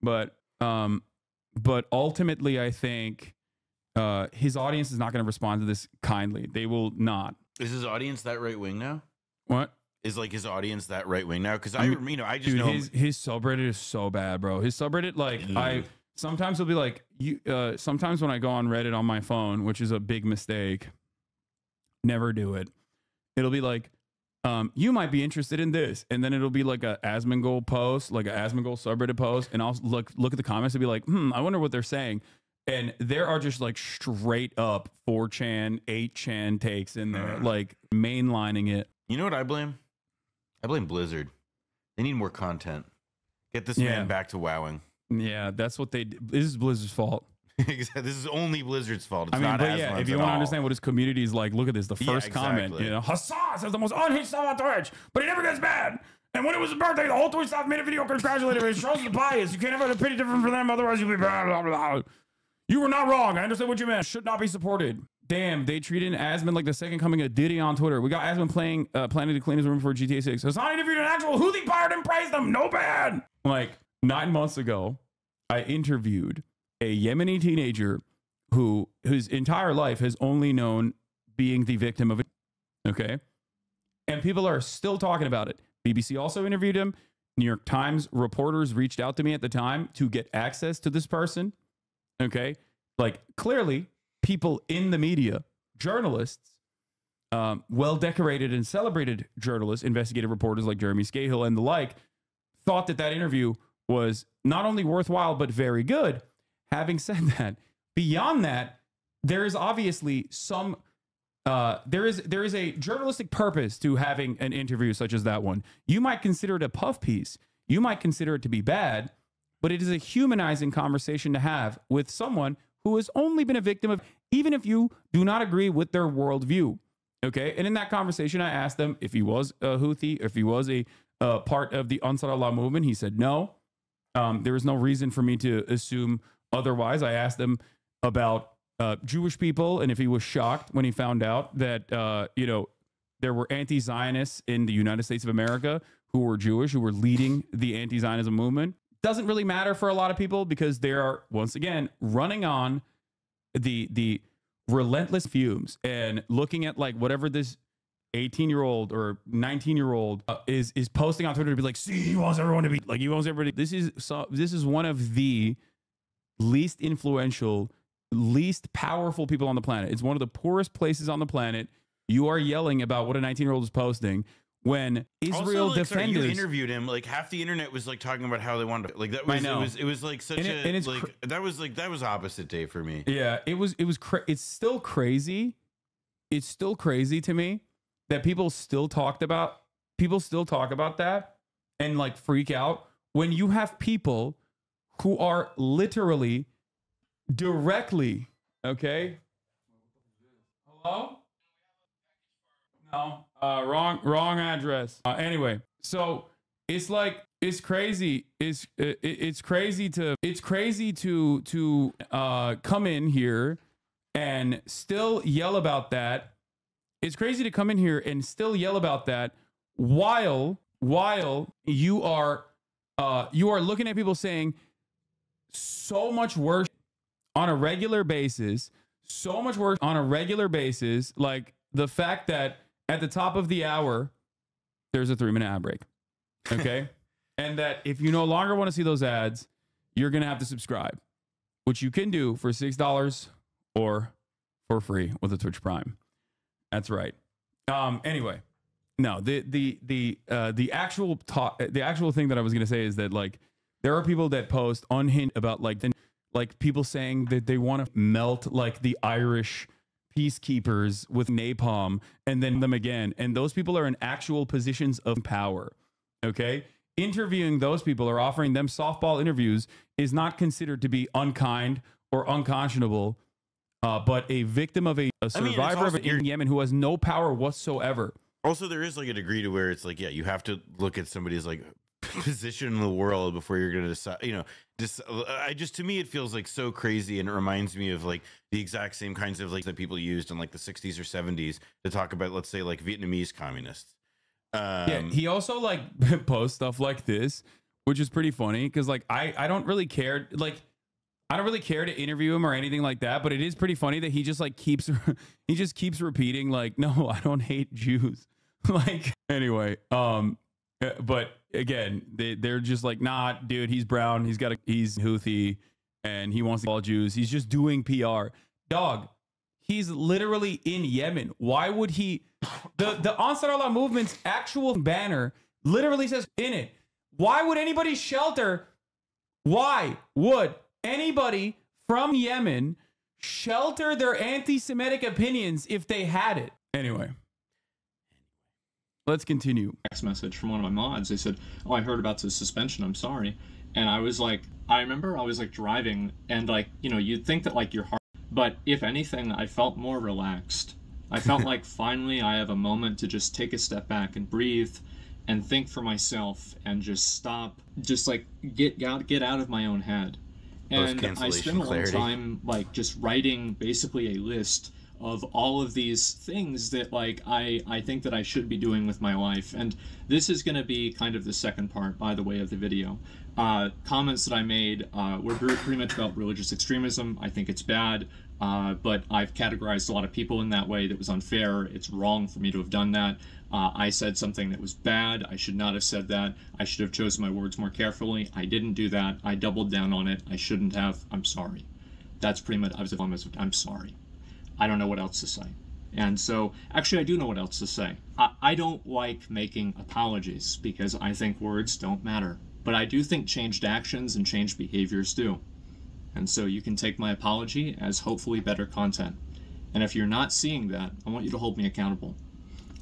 But ultimately, I think his audience is not going to respond to this kindly. They will not. Is his audience that right wing now? What? Is, like, his audience that right wing now? Because I just know his subreddit is so bad, bro. His subreddit, like, sometimes it'll be like, sometimes when I go on Reddit on my phone, which is a big mistake, never do it. It'll be like, you might be interested in this, and then it'll be like a Asmongold post, like an Asmongold subreddit post, and I'll look at the comments and be like, I wonder what they're saying. And there are just, like, straight up 4chan, 8chan takes in there, like, mainlining it. You know what I blame? I blame Blizzard. They need more content. Get this man back to wowing. Yeah, that's what they did. This is Blizzard's fault. This is only Blizzard's fault. It's not Asmon's if you want to understand what his community is like, look at this. The first comment, Hasan says the most unhinged stuff on Twitch, but he never gets mad. And when it was his birthday, the whole Twitch staff made a video congratulating him. It shows the bias. You can't have a opinion different from them, otherwise you'll be blah, blah, blah. You were not wrong. I understand what you meant. Should not be supported. Damn, they treated Asmon like the second coming of Diddy on Twitter. We got Asmon planning to clean his room for GTA 6. Hasan interviewed an actual Houthi pirate and praised them. No bad. Like, 9 months ago, I interviewed a Yemeni teenager who his entire life has only known being the victim of it. Okay. And people are still talking about it. BBC also interviewed him. New York Times reporters reached out to me at the time to get access to this person. Okay. Like, clearly, people in the media, journalists, well-decorated and celebrated journalists, investigative reporters like Jeremy Scahill and the like, thought that that interview was not only worthwhile, but very good. Having said that, beyond that, there is obviously some there is a journalistic purpose to having an interview such as that one. You might consider it a puff piece. You might consider it to be bad, but it is a humanizing conversation to have with someone who has only been a victim of, even if you do not agree with their worldview. Okay. And in that conversation, I asked them if he was a Houthi, if he was a part of the Ansar Allah movement. He said no. There was no reason for me to assume otherwise. I asked him about Jewish people and if he was shocked when he found out that, you know, there were anti-Zionists in the United States of America who were Jewish, who were leading the anti-Zionism movement. Doesn't really matter for a lot of people because they are, once again, running on the relentless fumes and looking at like whatever this 18-year-old or 19-year-old is posting on Twitter to be like, see, he wants everyone to be like, he wants everybody. This is one of the least influential, least powerful people on the planet. It's one of the poorest places on the planet. You are yelling about what a 19-year-old is posting when Israel also, like, defenders. sorry, you interviewed him. Like half the internet was like talking about how they wanted to, like that was, I know. It was like such that was opposite day for me. Yeah, it's still crazy. It's still crazy to me that people still talk about that and like freak out when you have people who are literally directly, okay? Hello? No, wrong address. Anyway, so it's like, it's crazy. It's crazy to come in here and still yell about that. It's crazy to come in here and still yell about that while you are looking at people saying so much worse on a regular basis, like the fact that at the top of the hour, there's a 3-minute ad break. Okay. And that if you no longer want to see those ads, you're going to have to subscribe, which you can do for $6 or for free with a Twitch Prime. That's right. Anyway, no, the actual thing that I was going to say is that like, there are people that post unhinged about like people saying that they want to melt like the Irish peacekeepers with napalm and then them again. And those people are in actual positions of power. Okay. Interviewing those people or offering them softball interviews is not considered to be unkind or unconscionable, but a victim of a survivor of in Yemen who has no power whatsoever. Also, there is like a degree to where it's like, yeah, you have to look at somebody's like position in the world before you're going to decide, you know, to me, it feels like so crazy. And it reminds me of like the exact same kinds of like that people used in like the 60s or 70s to talk about, let's say, like Vietnamese communists. Yeah, he also like posts stuff like this, which is pretty funny because like I don't really care, like I don't really care to interview him or anything like that, but it is pretty funny that he just like keeps repeating like, no, I don't hate Jews. Like anyway, but again, they're just like, nah, dude, he's brown, he's Houthi, and he wants to call Jews. He's just doing PR. Dog, he's literally in Yemen. Why would he? The Ansar Allah movement's actual banner literally says in it, why would anybody shelter? Why would anybody from Yemen shelter their anti-Semitic opinions if they had it? Anyway. Let's continue. Text message from one of my mods. They said, oh, I heard about the suspension. I'm sorry. And I was like, I remember I was like driving and like, you know, you'd think that like your heart, but if anything, I felt more relaxed. I felt like finally I have a moment to just take a step back and breathe and think for myself and just stop, just like get out of my own head. And I spent a long time like just writing basically a list of all of these things that like I think that I should be doing with my life. And this is going to be kind of the second part, by the way, of the video. Comments that I made were pretty much about religious extremism. I think it's bad, but I've categorized a lot of people in that way that was unfair. It's wrong for me to have done that. I said something that was bad. I should not have said that. I should have chosen my words more carefully. I didn't do that. I doubled down on it. I shouldn't have. I'm sorry. That's pretty much, I'm sorry. I don't know what else to say. And so, actually, I do know what else to say. I don't like making apologies because I think words don't matter. But I do think changed actions and changed behaviors do. And so you can take my apology as hopefully better content. And if you're not seeing that, I want you to hold me accountable.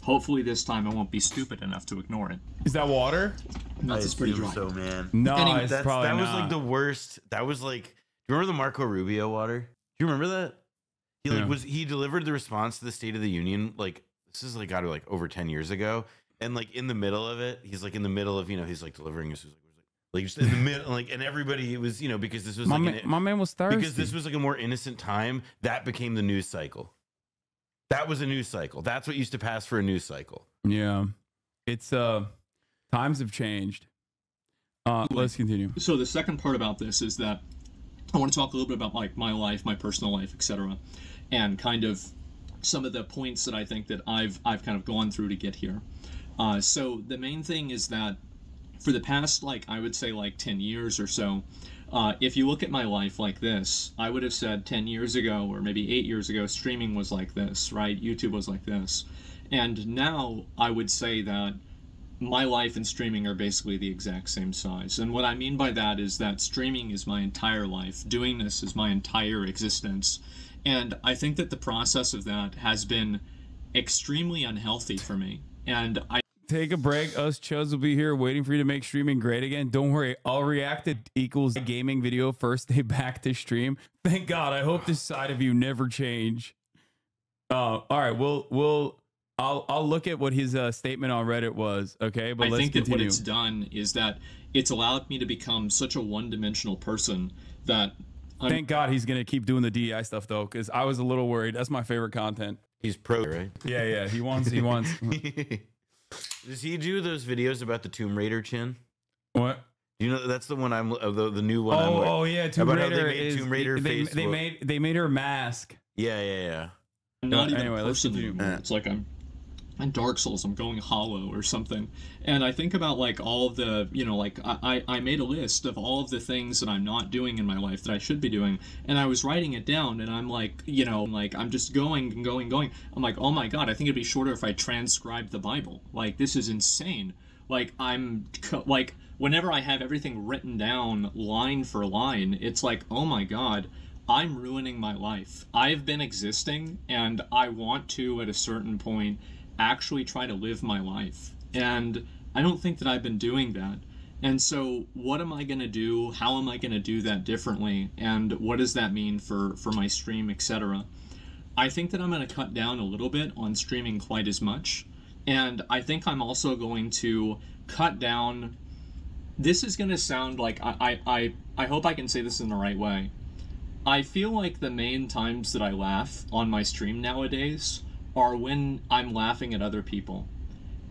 Hopefully this time I won't be stupid enough to ignore it. Is that water? No, it's pretty dry. So, man. No, Anyway, it's that probably was not. like the worst. That was like, do you remember the Marco Rubio water? Do you remember that? He like he delivered the response to the State of the Union, like, this is like got to like over 10 years ago. And like in the middle of it, he's like in the middle of, he's like delivering his, like just in the middle, like, and everybody, it was, because this was my like my man was thirsty. because this was like a more innocent time, that became the news cycle. That was a news cycle. That's what used to pass for a news cycle. Yeah. It's times have changed. Let's continue. So the second part about this is that I want to talk a little bit about like my life, my personal life, etc., and kind of some of the points that I think that I've kind of gone through to get here. So the main thing is that for the past, like, I would say like 10 years or so, if you look at my life like this, I would have said 10 years ago or maybe 8 years ago, streaming was like this, right? YouTube was like this. And now I would say that my life and streaming are basically the exact same size. And what I mean by that is that streaming is my entire life. Doing this is my entire existence. And I think that the process of that has been extremely unhealthy for me. And I take a break. Us chuds will be here waiting for you to make streaming great again. Don't worry. I'll react to equals gaming video first day back to stream. Thank God. I hope this side of you never change. All right. I'll look at what his statement on Reddit was. Okay. But I let's think continue. that what it's done is that it's allowed me to become such a one-dimensional person that thank God he's going to keep doing the DEI stuff though. Cause I was a little worried. That's my favorite content. He's pro, right? Yeah. He wants. Does he do those videos about the Tomb Raider chin? What? You know, that's the one I'm the new one. Oh yeah, Tomb Raider is Tomb Raider they made her mask. Yeah. I'm not even anyway, a person anymore. It's like I'm in Dark Souls, I'm going hollow or something. And I think about like all of the, like I made a list of all of the things that I'm not doing in my life that I should be doing. And I was writing it down and I'm like, I'm just going. I'm like, oh my God, I think it'd be shorter if I transcribed the Bible. Like, this is insane. Like, whenever I have everything written down line for line, it's like, oh my God, I'm ruining my life. I've been existing and I want to, at a certain point, actually try to live my life. And I don't think that I've been doing that. And so what am I going to do? How am I going to do that differently? And what does that mean for my stream, etc.? I think that I'm going to cut down a little bit on streaming quite as much. And I think I'm also going to cut down. This is going to sound like, I hope I can say this in the right way. I feel like the main times that I laugh on my stream nowadays are when I'm laughing at other people.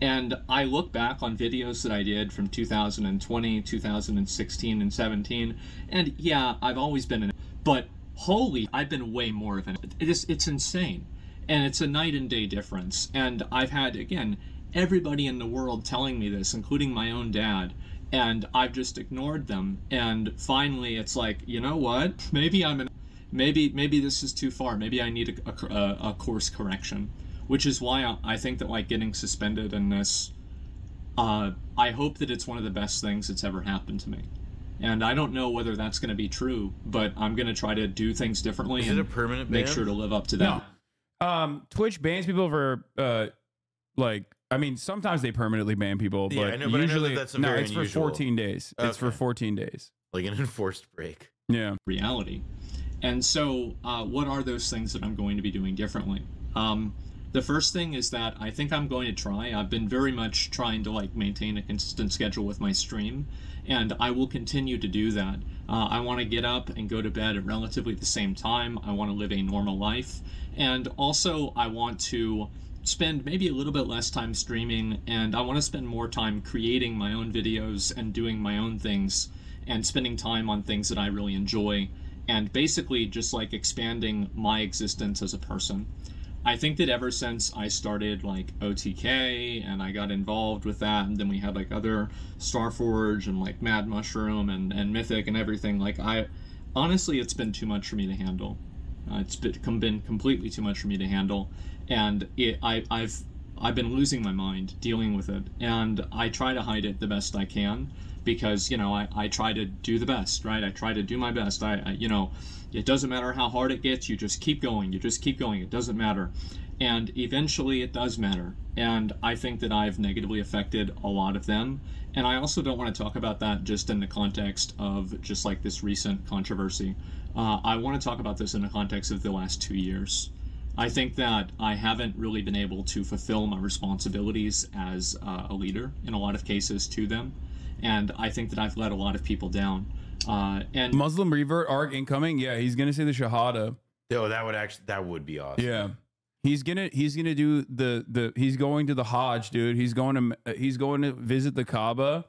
And I look back on videos that I did from 2020, 2016, and 17, and yeah, I've always been in it, but holy, I've been way more of it. It's insane. And it's a night and day difference. And I've had, again, everybody in the world telling me this, including my own dad, and I've just ignored them. And finally, it's like, you know what? Maybe maybe this is too far. Maybe I need a course correction, which is why I think that like getting suspended in this, I hope that it's one of the best things that's ever happened to me. And I don't know whether that's going to be true, but I'm going to try to do things differently. Is it a permanent ban? Make sure to live up to that. No. Twitch bans people for sometimes they permanently ban people, but I know, usually that's it's unusual. for 14 days. Okay. It's for 14 days. Like an enforced break. Yeah. Reality. And so what are those things that I'm going to be doing differently? The first thing is that I think I'm going to try. I've been very much trying to like maintain a consistent schedule with my stream, and I will continue to do that. I want to get up and go to bed at relatively the same time. I want to live a normal life, and also I want to spend maybe a little bit less time streaming, and I want to spend more time creating my own videos and doing my own things and spending time on things that I really enjoy, and basically just like expanding my existence as a person. I think that ever since I started like OTK and I got involved with that, and then we had like other Starforge and like Mad Mushroom and Mythic and everything, like honestly it's been too much for me to handle. It's been completely too much for me to handle, and I've been losing my mind dealing with it, and I try to hide it the best I can, because, you know, I try to do the best, right? I try to do my best. You know, it doesn't matter how hard it gets, you just keep going. You just keep going. It doesn't matter. And eventually it does matter. And I think that I've negatively affected a lot of them. And I also don't want to talk about that just in the context of just like this recent controversy. I want to talk about this in the context of the last 2 years. I think that I haven't really been able to fulfill my responsibilities as a leader in a lot of cases to them. And I think that I've let a lot of people down. And Muslim revert arc incoming. Yeah, he's gonna say the Shahada. Oh, that would be awesome. Yeah, he's gonna do he's going to the Hajj, dude. He's going to visit the Kaaba,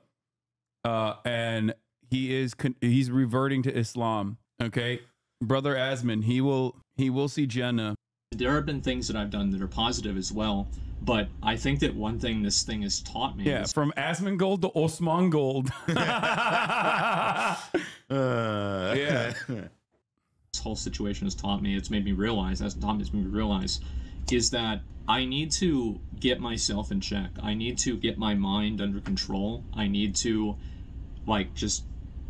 and he's reverting to Islam. Okay, brother Asmon, he will see Jannah. There have been things that I've done that are positive as well, but I think that one thing this thing has taught me is from Asmongold to Asmongold. Yeah. This whole situation has taught me, it's made me realize, is that I need to get myself in check. I need to get my mind under control. I need to, like, just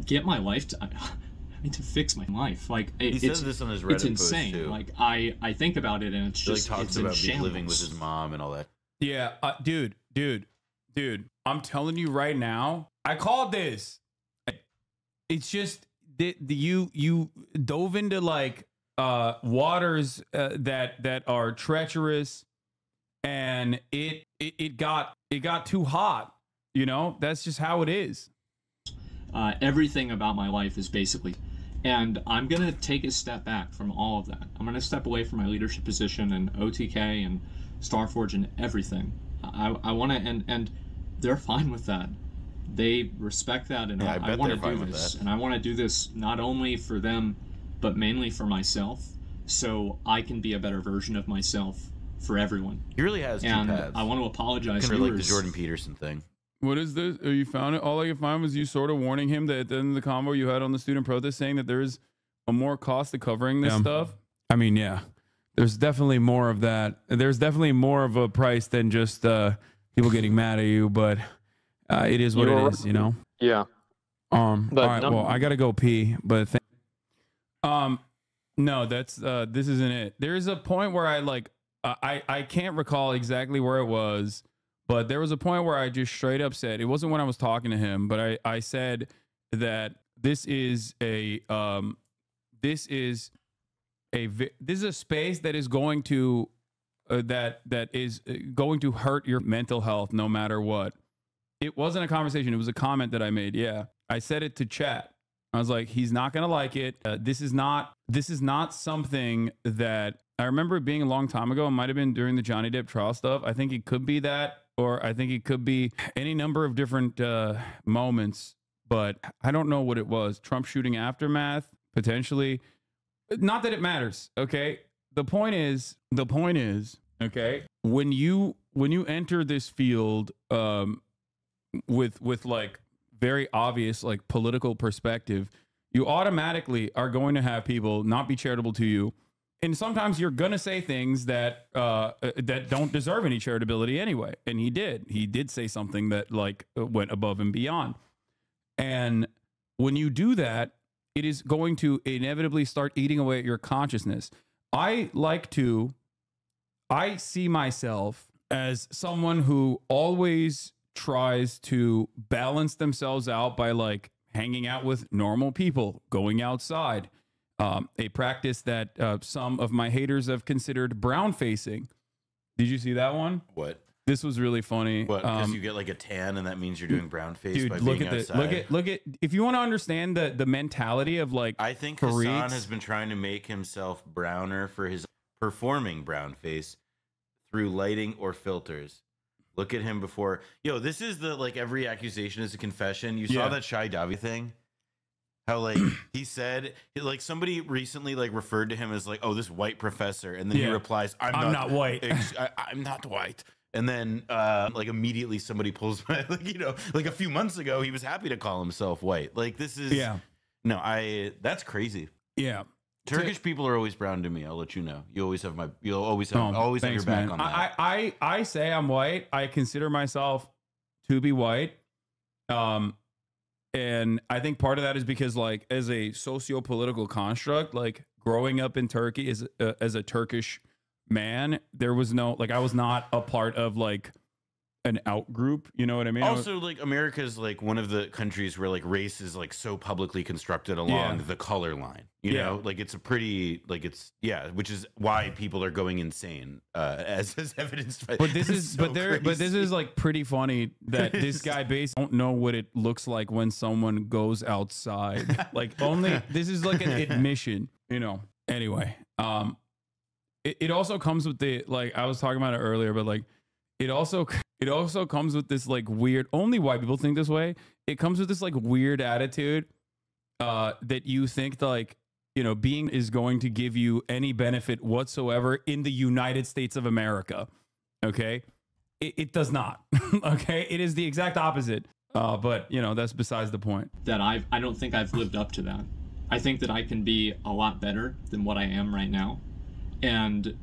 get my life I need to fix my life. Like he says this on his Reddit it's insane. Post too. Like I think about it and it's just like talks it's about being living with his mom and all that. Yeah, dude. I'm telling you right now, I called this. It's just you dove into like waters that are treacherous, and it got too hot. You know, that's just how it is. Everything about my life is basically, and I'm going to take a step back from all of that. I'm going to step away from my leadership position and OTK and Starforge and everything. I want to, and they're fine with that. They respect that, and yeah, I want to do this. And I want to do this not only for them, but mainly for myself, so I can be a better version of myself for everyone. He really has two paths. I want to apologize to like the Jordan Peterson thing. What is this? Oh, you found it? All I could find was you sort of warning him that at the end of the convo you had on the student protest, saying that there is a more cost to covering this stuff. I mean, yeah, there's definitely more of that. There's definitely more of a price than just people getting mad at you, but it is what it is, you know? Yeah. But all right, well, I got to go pee, but no, that's this isn't it. There's a point where I can't recall exactly where it was. But there was a point where I just straight up said, it wasn't when I was talking to him, but I said that this is a space that is going to that is going to hurt your mental health no matter what. It wasn't a conversation. It was a comment that I made. Yeah, I said it to chat. I was like, he's not gonna like it. This is not something that I remember it being a long time ago. It might have been during the Johnny Depp trial stuff. I think it could be that. Or I think it could be any number of different moments, but I don't know what it was. Trump shooting aftermath, potentially. Not that it matters, okay? The point is, okay, when you enter this field with like very obvious like political perspective, you automatically are going to have people not be charitable to you. And sometimes you're going to say things that that don't deserve any charitability anyway. And he did say something that like went above and beyond. And when you do that, it is going to inevitably start eating away at your consciousness. I see myself as someone who always tries to balance themselves out by like hanging out with normal people, going outside. A practice that some of my haters have considered brown facing. Did you see that one? What? This was really funny. What? Because you get like a tan, and that means you're doing brown face by look being at outside. Look at. If you want to understand the mentality of like, I think Hasan has been trying to make himself browner for his performing brown face through lighting or filters. Look at him before. Yo, this is the like every accusation is a confession. You saw that Shai Davi thing. How like he said like somebody recently like referred to him as like, oh, this white professor, and then he replies, I'm not white. I'm not white. And then like immediately somebody pulls my like, you know, like a few months ago he was happy to call himself white. Like this is that's crazy. Yeah. Turkish people are always brown to me. I'll let you know. You'll always have have your back on that. I say I'm white. I consider myself to be white. And I think part of that is because, like, as a socio-political construct, like growing up in Turkey as a Turkish man, there was no, like, I was not a part of like an out group, you know what I mean? Also, like, America is like one of the countries where like race is like so publicly constructed along the color line, you know, like it's a pretty, like, it's, which is why people are going insane, as evidenced by. But this is but this is like pretty funny that this guy basically don't know what it looks like when someone goes outside. Like, only this is like an admission, you know. Anyway, it also comes with the, like, I was talking about it earlier, but like it also comes with this like weird, only white people think this way. It comes with this like weird attitude that you think that, like, you know, being is going to give you any benefit whatsoever in the United States of America. Okay. It does not. Okay. It is the exact opposite. But you know, that's besides the point. That I don't think I've lived up to that. I think that I can be a lot better than what I am right now. And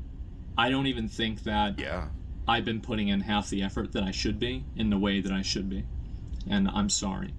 I don't even think that I've been putting in half the effort that I should be in the way that I should be. And I'm sorry.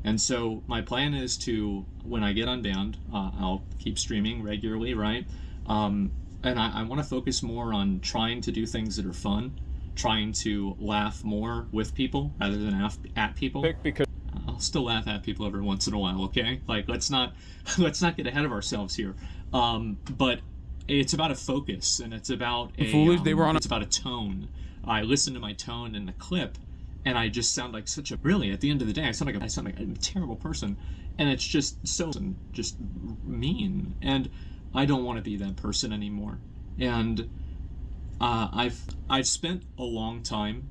And so my plan is to, when I get unbanned, I'll keep streaming regularly, right? And I want to focus more on trying to do things that are fun, trying to laugh more with people rather than at people. Because I'll still laugh at people every once in a while, okay? Like, let's not get ahead of ourselves here. But it's about a focus, and it's about a it's about a tone. I listen to my tone in the clip, and I just sound like such a, really, at the end of the day, I sound like a terrible person, and it's just so just mean, and I don't want to be that person anymore. And I've spent a long time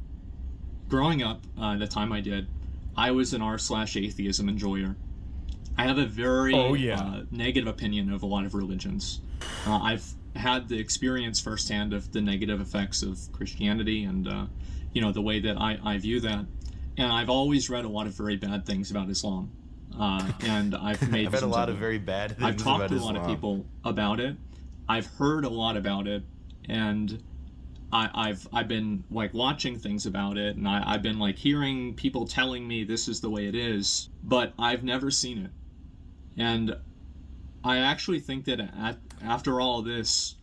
growing up. The time I did, I was an r/atheism enjoyer. I have a very negative opinion of a lot of religions. I've had the experience firsthand of the negative effects of Christianity and, you know, the way that I view that. And I've always read a lot of very bad things about Islam. And I've made I've had a lot of very bad things I've talked about to a lot of people about it. I've heard a lot about it. And I've been like watching things about it, and I've been like hearing people telling me this is the way it is, but I've never seen it. And I actually think that after all this,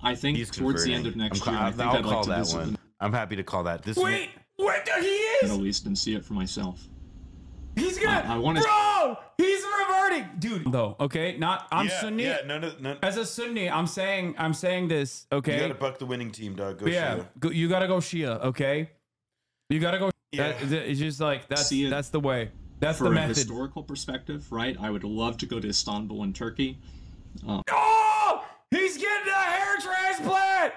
I think towards the end of next year, I think I'd like to visit one. I'm happy to call that. Wait, he is? At least and see it for myself. He's gonna. I want to. Bro, he's reverting, dude. Though, okay, not. I'm Sunni. Yeah, no. As a Sunni, I'm saying this. Okay. You gotta buck the winning team, dog. Go Shia. You gotta go Shia. Okay. You gotta go. Yeah. It's just like that's the way. That's the method. From a historical perspective, right? I would love to go to Istanbul in Turkey. Oh, he's getting a hair transplant.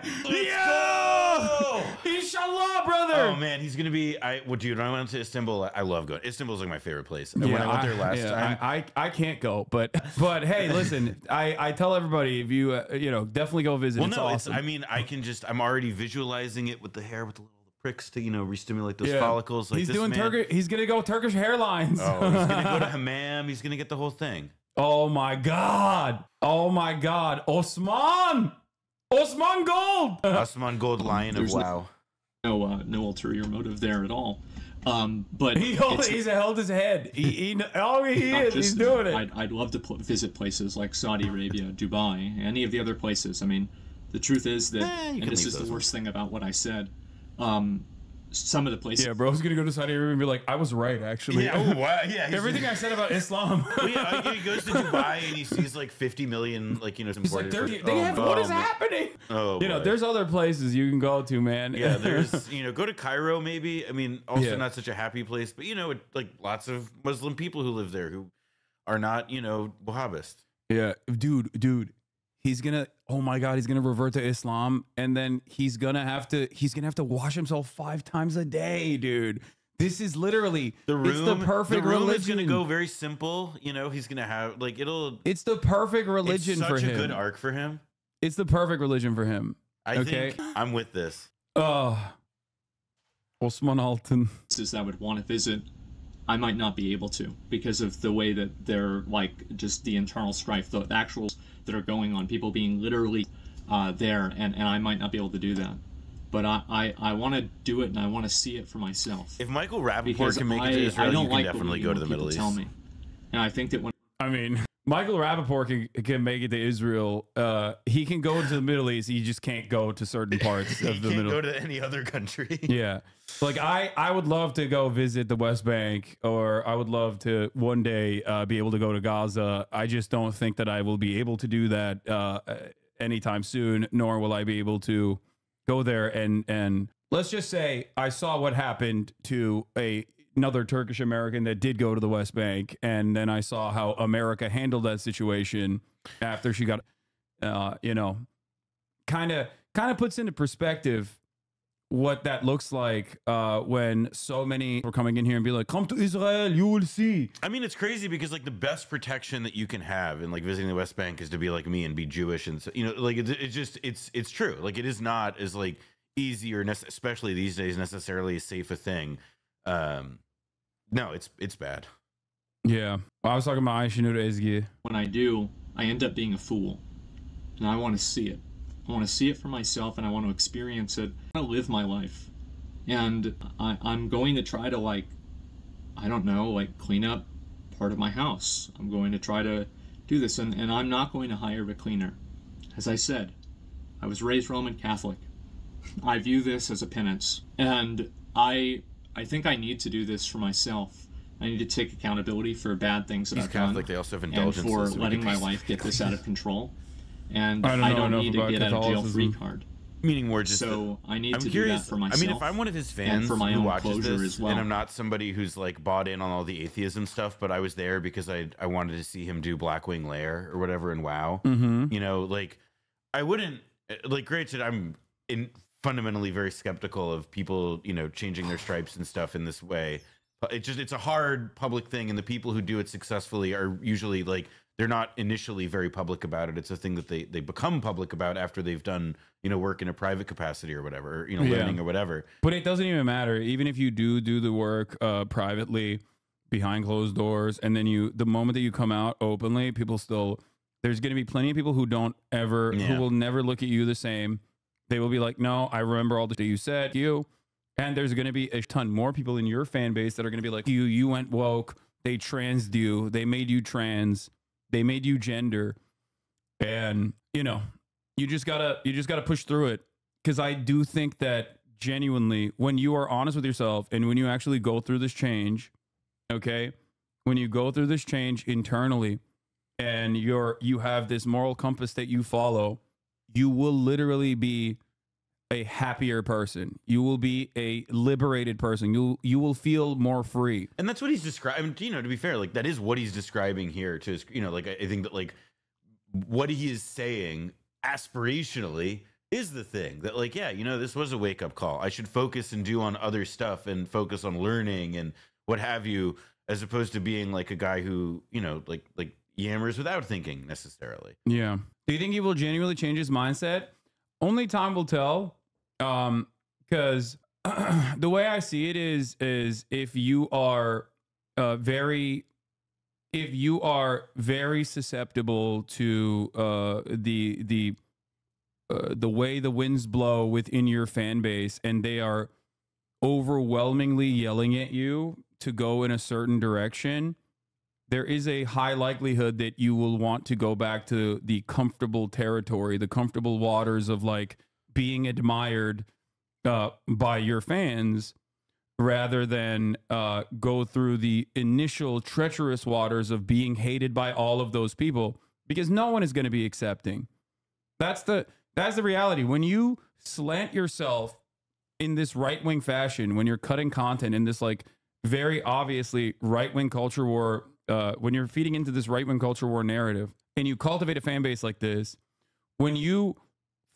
Inshallah, brother. Oh man, he's gonna be. Dude, when I went to Istanbul, I love going. Istanbul's like my favorite place. When I went there last time, I can't go, but hey, listen, I tell everybody, if you definitely go visit. Well, it's no, awesome. I mean, I'm already visualizing it with the hair, with the little pricks to re-stimulate those follicles. Like, he's doing Turkish. He's gonna go Turkish hairlines. Oh, he's gonna go to hammam. He's gonna get the whole thing. Oh my god! Osmongold! Asmongold, Lion of WoW. No ulterior motive there at all. But he's held his head. He's doing it. I'd love to visit places like Saudi Arabia, Dubai, any of the other places. I mean, the truth is that, and this is the worst thing about what I said. Some of the places. Yeah, bro's gonna go to Saudi Arabia and be like, I was right, actually. Yeah, oh, wow. Yeah, everything I said about Islam. Well, yeah, he goes to Dubai and he sees like 50 million, like, he's like, what is happening? Oh, there's other places you can go to, man. Yeah, there's, go to Cairo maybe. I mean, also not such a happy place, but like lots of Muslim people who live there who are not, Wahhabist. Yeah, dude. He's gonna, oh my god, he's gonna revert to Islam, and then he's gonna have to wash himself 5 times a day, dude. This is literally it's the perfect religion. Is gonna go very simple, he's gonna have like it's the perfect religion for him. It's such a good arc for him. It's the perfect religion for him. I think I'm with this. Osman Altın. That I would want to visit, I might not be able to because of the way that they're like just the internal strife, the actual that are going on, people being literally there, and I might not be able to do that. but I want to do it and I want to see it for myself. If Michael Rappaport can make it to Israel, you can definitely go to the Middle East. Tell me. And I think that when Michael Rappaport can make it to Israel. He can go to the Middle East. He just can't go to certain parts of the Middle East. Go to any other country. Yeah. Like I would love to go visit the West Bank, or I would love to one day be able to go to Gaza. I just don't think that I will be able to do that anytime soon, nor will I be able to go there. And let's just say I saw what happened to another Turkish American that did go to the West Bank, and then I saw how America handled that situation after she got, kind of puts into perspective what that looks like when so many were coming in here and be like, come to Israel, you will see. I mean, it's crazy because like the best protection that you can have in like visiting the West Bank is to be like me and be Jewish, and so, like it's true. Like it is not as like easy or especially these days necessarily as safe a thing. No, it's bad. Yeah. Well, I was talking about Ezgi. When I do, I end up being a fool. And I want to see it. I want to see it for myself, and I want to experience it. I want to live my life. And I'm going to try to, like, I don't know, like, clean up part of my house. I'm going to try to do this, and I'm not going to hire a cleaner. As I said, I was raised Roman Catholic. I view this as a penance. And I think I need to do this for myself. I need to take accountability for bad things that I've Catholic, done, they also have indulgences, and for letting my life get this out of control. And I don't need to get out of jail free card. Meaning more just so I need to do that for myself. I mean, if I'm one of his fans for my who own watches this, as well. and I'm not somebody who's like bought in on all the atheism stuff, but I was there because I wanted to see him do Blackwing Lair or whatever in WoW. Mm-hmm. Like I wouldn't like. Granted, I'm fundamentally very skeptical of people, changing their stripes and stuff in this way. It's a hard public thing, and the people who do it successfully are usually like, they're not initially very public about it. It's a thing that they become public about after they've done, work in a private capacity or whatever, learning or whatever. But it doesn't even matter. Even if you do the work privately behind closed doors, and then the moment that you come out openly, people still, there's going to be plenty of people who who will never look at you the same. They will be like, no, I remember all the shit you said, and there's going to be a ton more people in your fan base that are going to be like, you went woke, they transed you, they made you trans, they made you gender, and you just gotta push through it. Because I do think that genuinely, when you are honest with yourself and when you actually go through this change, okay, when you go through this change internally, and you have this moral compass that you follow, you will literally be a happier person. You will be a liberated person. You will feel more free. And that's what he's describing. To be fair, like that is what he's describing here to his, like I think that like what he is saying aspirationally is the thing that like, yeah, this was a wake up call. I should focus and do on other stuff and focus on learning and what have you, as opposed to being like a guy who, like yammers without thinking necessarily. Yeah. Do you think he will genuinely change his mindset? Only time will tell. Because the way I see it is if you are very susceptible to the way the winds blow within your fan base, and they are overwhelmingly yelling at you to go in a certain direction, there is a high likelihood that you will want to go back to the comfortable territory, the comfortable waters of like being admired by your fans, rather than go through the initial treacherous waters of being hated by all of those people, because no one is going to be accepting. That's the reality. When you slant yourself in this right-wing fashion, when you're cutting content in this like very obviously right-wing culture war, when you're feeding into this right-wing culture war narrative, and you cultivate a fan base like this, when you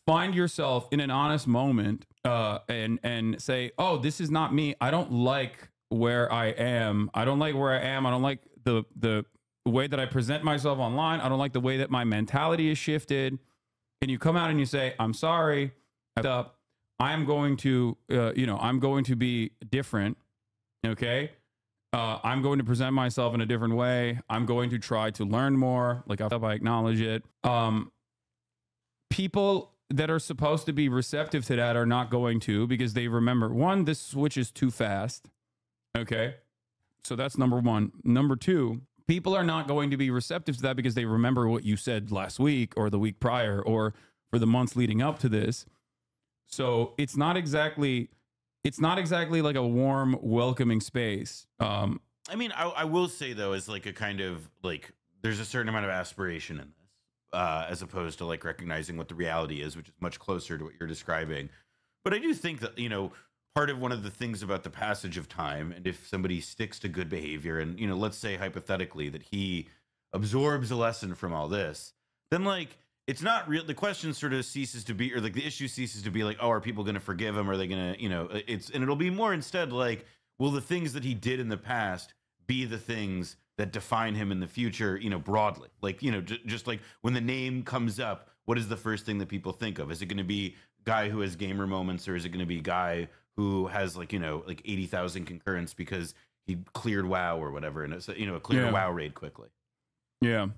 find yourself in an honest moment and say, oh, this is not me. I don't like where I am. I don't like where I am. I don't like the way that I present myself online. I don't like the way that my mentality is shifted. And you come out and you say, I'm sorry. I'm going to, I'm going to be different. Okay. I'm going to present myself in a different way. I'm going to try to learn more. Like I acknowledge it. People that are supposed to be receptive to that are not going to, because they remember, one, this switch is too fast. Okay. So that's number one. Number two, people are not going to be receptive to that because they remember what you said last week or the week prior or for the months leading up to this. So it's not exactly like a warm, welcoming space. I mean, I will say though, is like a kind of like, there's a certain amount of aspiration in this. As opposed to like recognizing what the reality is, which is much closer to what you're describing. But I do think that, you know, part of one of the things about the passage of time, and if somebody sticks to good behavior and, you know, let's say hypothetically that he absorbs a lesson from all this, then like, it's not real. The question sort of ceases to be, or like the issue ceases to be like, oh, are people going to forgive him? Are they going to, you know, and it'll be more instead like, will the things that he did in the past be the things that define him in the future, you know, broadly? Like, you know, just like when the name comes up, what is the first thing that people think of? Is it going to be guy who has gamer moments, or is it going to be guy who has like, you know, like 80,000 concurrents because he cleared WoW or whatever, and it's, you know, cleared a WoW raid quickly? Yeah.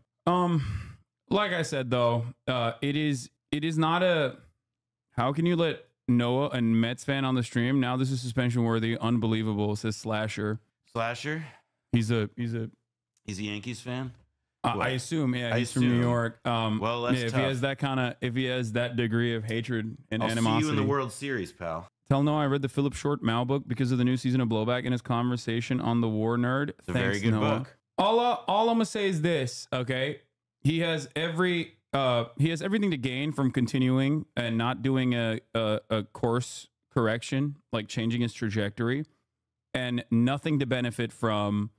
Like I said though, it is not a. How can you let Noah, a Mets fan, on the stream? Now this is suspension worthy. Unbelievable. It says Slasher. Slasher. He's a Yankees fan. I assume, yeah, he's from New York. Well, that's if tough. he has that kind of, if he has that degree of hatred and I'll animosity. see you in the World Series, pal. Tell Noah I read the Philip Short Mao book because of the new season of Blowback and his conversation on the War Nerd. It's a very good book. All I'm gonna say is this, okay? He has everything to gain from continuing and not doing a course correction, like changing his trajectory, and nothing to benefit from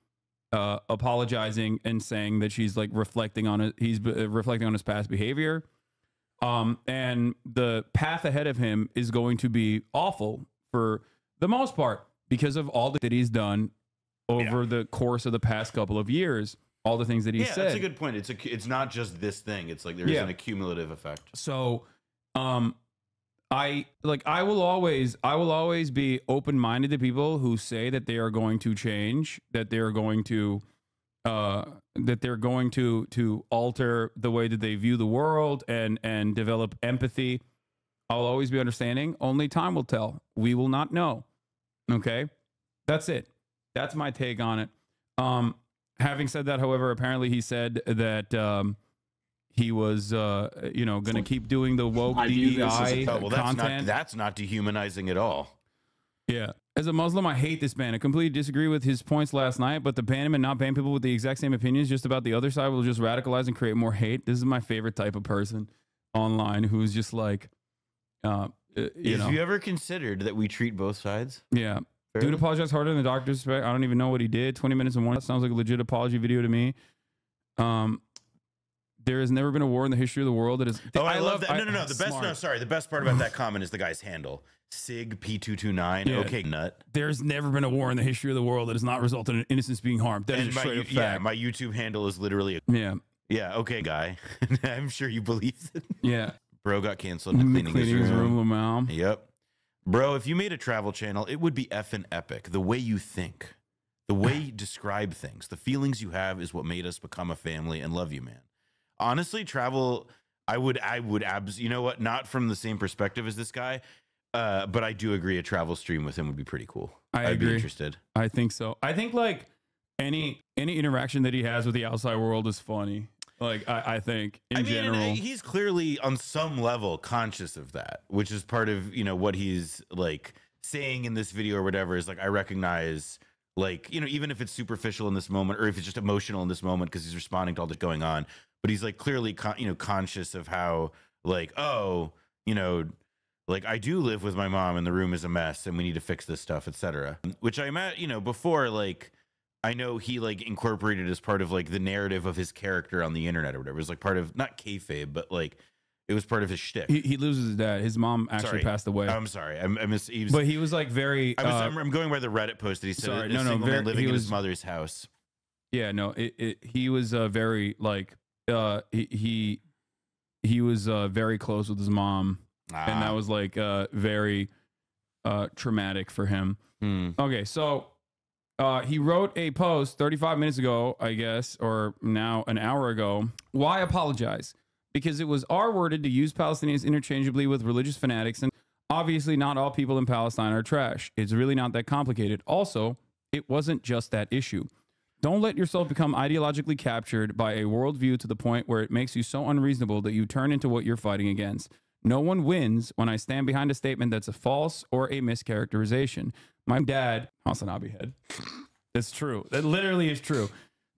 apologizing and saying that she's like reflecting on it. He's reflecting on his past behavior. And the path ahead of him is going to be awful for the most part because of all that he's done over the course of the past couple of years. All the things that he said. That's a good point. It's not just this thing. It's like there's an accumulative effect. So, I will always be open-minded to people who say that they are going to change, that they're going to alter the way that they view the world and develop empathy. I'll always be understanding. Only time will tell. We will not know. Okay, that's it. That's my take on it. Having said that, however, apparently he said that he was, going to keep doing the woke DEI content. That's not dehumanizing at all. Yeah. As a Muslim, I hate this ban. I completely disagree with his points last night, but to ban him and not ban people with the exact same opinions just about the other side will just radicalize and create more hate. This is my favorite type of person online who's just like, Have you ever considered that we treat both sides? Yeah. Fairly? Dude apologized harder than the doctor suspect. I don't even know what he did. 20 minutes and one. That sounds like a legit apology video to me. There has never been a war in the history of the world that is. Oh, I love that. No. The best part about that comment is the guy's handle. Sig P229. Yeah. Okay, nut. There's never been a war in the history of the world that has not resulted in innocence being harmed. That is a straight up fact. Yeah, my YouTube handle is literally. Yeah. Okay, guy. I'm sure you believe it. Yeah. Bro got canceled in cleaning his room. Lamau. Yep. Bro, if you made a travel channel, it would be effing epic. The way you think, the way you describe things, the feelings you have is what made us become a family and love you, man. Honestly, travel, I would you know what? Not from the same perspective as this guy, but I do agree a travel stream with him would be pretty cool. I'd be interested. I think so. I think like any interaction that he has with the outside world is funny. Like, I think in general, he's clearly on some level conscious of that, which is part of, what he's like saying in this video or whatever is like, I recognize, like, even if it's superficial in this moment or if it's just emotional in this moment because he's responding to all that's going on, but he's like clearly, conscious of how like, like I do live with my mom and the room is a mess and we need to fix this stuff, etc. Which I'm at, before, like, I know he like incorporated as part of like the narrative of his character on the internet or whatever. It was like part of not kayfabe, but like it was part of his shtick. He loses his dad. His mom actually passed away. I'm sorry. But he was like very. I'm going by the Reddit post that he said. Man living in his mother's house. Yeah, no. He was very like he was very close with his mom, and that was like very traumatic for him. Okay, so. He wrote a post 35 minutes ago, I guess, or now an hour ago. Why apologize? because it was R-worded to use Palestinians interchangeably with religious fanatics, and obviously not all people in Palestine are trash. It's really not that complicated. Also, it wasn't just that issue. Don't let yourself become ideologically captured by a worldview to the point where it makes you so unreasonable that you turn into what you're fighting against. No one wins when I stand behind a statement that's a false or a mischaracterization. My dad, HasanAbi head, it's true. That literally is true.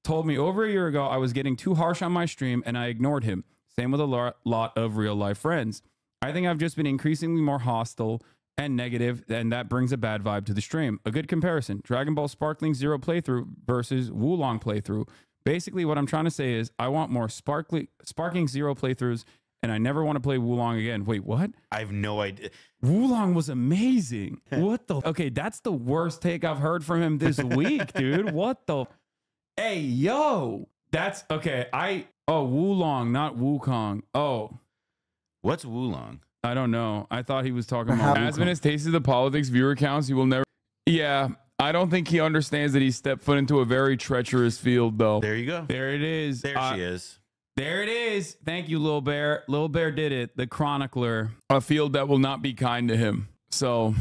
Told me over a year ago I was getting too harsh on my stream and I ignored him. Same with a lot of real life friends. I think I've just been increasingly more hostile and negative, and that brings a bad vibe to the stream. A good comparison, Dragon Ball Sparkling Zero playthrough versus Wulong playthrough. Basically what I'm trying to say is I want more Sparkling Zero playthroughs, and I never want to play Wulong again. Wait, what? I have no idea. Wulong was amazing. What the? Okay, that's the worst take I've heard from him this week, dude. What the? Hey, yo. That's okay. Oh, Wulong, not Wukong. Oh. What's Wulong? I don't know. I thought he was talking about Asmon has tasted the politics viewer counts. He will never. Yeah, I don't think he understands that he stepped foot into a very treacherous field, though. There you go. There it is. There she is. There it is. Thank you, Lil Bear. Lil Bear did it. The chronicler. A field that will not be kind to him. So,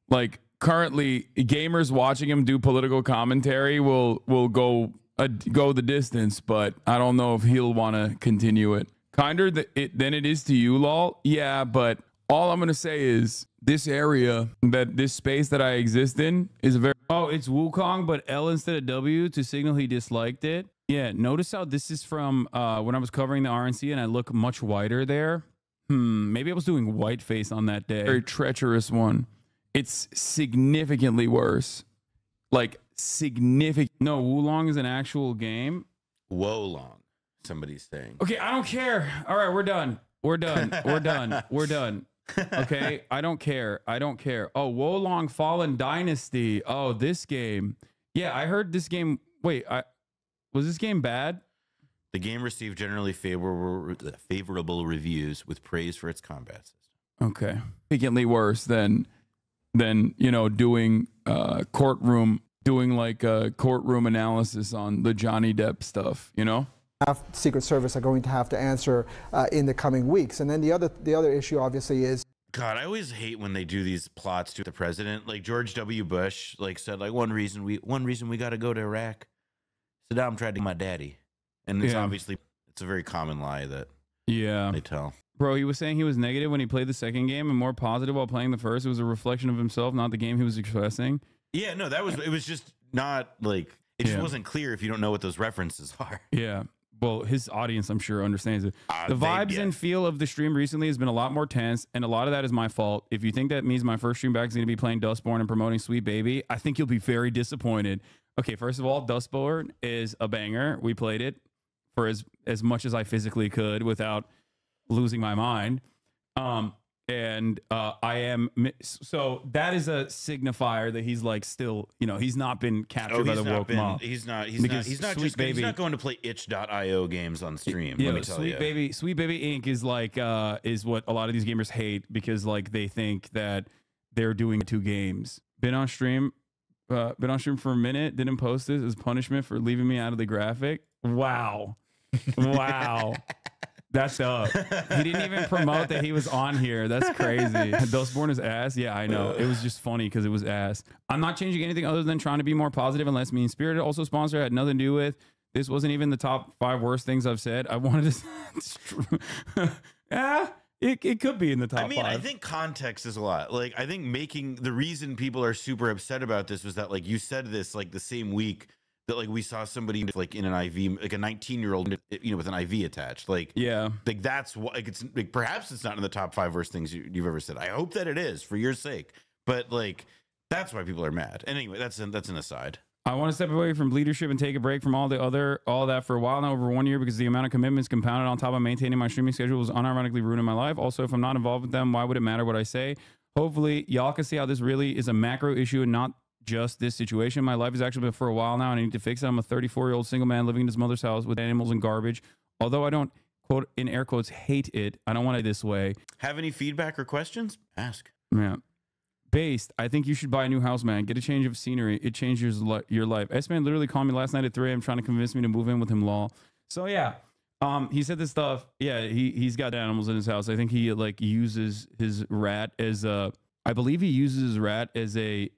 like, currently, gamers watching him do political commentary will go the distance, but I don't know if he'll want to continue it. Kinder than it is to you, lol. Yeah, but all I'm gonna say is this area, this space that I exist in, is a very. Oh, it's Wukong, but L instead of W to signal he disliked it. Yeah, notice how this is from when I was covering the RNC, and I look much whiter there. Maybe I was doing whiteface on that day. Very treacherous one. It's significantly worse. Like significant. No, Wulong is an actual game. Wolong. Somebody's saying. Okay, I don't care. All right, we're done. We're done. We're done. We're done. Okay, I don't care. I don't care. Oh, Wolong Fallen Dynasty. Oh, this game. Yeah, I heard this game. Wait, was this game bad? The game received generally favorable reviews with praise for its combat system. Okay, significantly worse than you know doing courtroom analysis on the Johnny Depp stuff. You know. Secret Service are going to have to answer in the coming weeks. And then the other issue obviously is, God, I always hate when they do these plots to the president. Like George W. Bush said one reason we got to go to Iraq. Saddam tried to kill my daddy. And it's obviously it's a very common lie that they tell. Bro, he was saying he was negative when he played the second game and more positive while playing the first. It was a reflection of himself, not the game he was expressing. Yeah, no, it was just not like it just wasn't clear if you don't know what those references are. Yeah. Well, his audience, I'm sure, understands it. The vibes and feel of the stream recently has been a lot more tense, and a lot of that is my fault. If you think that means my first stream back is going to be playing Dustborn and promoting Sweet Baby, I think you'll be very disappointed. Okay, first of all, Dustborn is a banger. We played it for as much as I physically could without losing my mind. And I am so that is a signifier that he's like still, you know, he's not been captured by the woke mob. He's not going to play itch.io games on stream. Yeah, let me tell you. Sweet Baby Inc. is like is what a lot of these gamers hate because like they think that they're doing 2 games. Been on stream for a minute, didn't post this as punishment for leaving me out of the graphic. Wow. Wow. That's up. He didn't even promote that he was on here. That's crazy. Dustborn is ass. Yeah, I know. It was just funny because it was ass. I'm not changing anything other than trying to be more positive and less mean-spirited. Also, sponsor had nothing to do with. This wasn't even the top 5 worst things I've said. I wanted to. Yeah, it could be in the top 5. I think context is a lot. Like, I think the reason people are super upset about this was that, like, you said this, like, the same week that like we saw somebody like in an IV, like a 19-year-old, you know, with an IV attached. Like, yeah, like that's what like it's like perhaps it's not in the top 5 worst things you've ever said. I hope that it is for your sake, but like that's why people are mad. And anyway, that's an aside. I want to step away from leadership and take a break from all that for a while now, over 1 year, because the amount of commitments compounded on top of maintaining my streaming schedule was unironically ruining my life. Also, if I'm not involved with them, why would it matter what I say? Hopefully, y'all can see how this really is a macro issue and not just this situation. My life has actually been for a while now, and I need to fix it. I'm a 34-year-old single man living in his mother's house with animals and garbage. Although I don't, quote, in air quotes, hate it, I don't want it this way. Have any feedback or questions? Ask. Yeah. Based, I think you should buy a new house, man. Get a change of scenery. It changes your life. S-Man literally called me last night at 3 a.m. trying to convince me to move in with him, lol. So, yeah. He said this stuff. Yeah, he's got animals in his house. I think he like uses his rat as a. I believe he uses his rat as a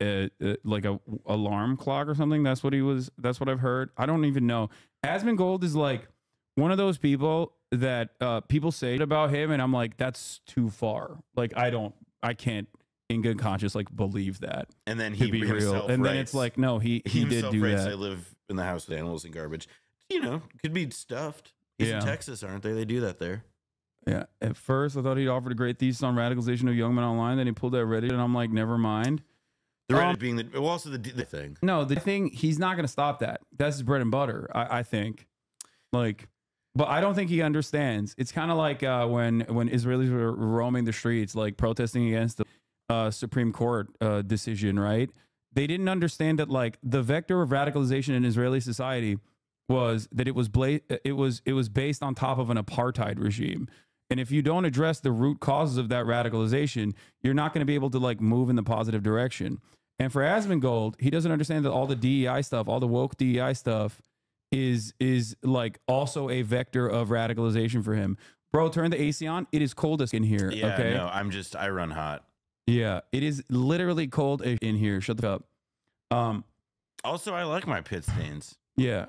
like a alarm clock or something. That's what he was. That's what I've heard. I don't even know. Asmongold is like one of those people that people say about him, and I'm like, that's too far. Like I can't in good conscience like believe that. And then he be real. And then it's like, no, he did do that. I live in the house with animals and garbage. You know, could be stuffed. He's in Texas, aren't they? They do that there. Yeah. At first, I thought he'd offered a great thesis on radicalization of young men online. Then he pulled that Reddit, and I'm like, never mind. The Reddit being well, also the thing. No, the thing, he's not going to stop that. That's his bread and butter, I think. Like, but I don't think he understands. It's kind of like when Israelis were roaming the streets, like protesting against the Supreme Court decision, right? They didn't understand that like the vector of radicalization in Israeli society was that it was based on top of an apartheid regime. And if you don't address the root causes of that radicalization, you're not going to be able to like move in the positive direction. And for Asmongold, he doesn't understand that all the DEI stuff, all the woke DEI stuff is like also a vector of radicalization for him. Bro, turn the AC on. It is coldest in here. Yeah, okay? No, I run hot. Yeah, it is literally cold in here. Shut the up. Also, I like my pit stains. Yeah.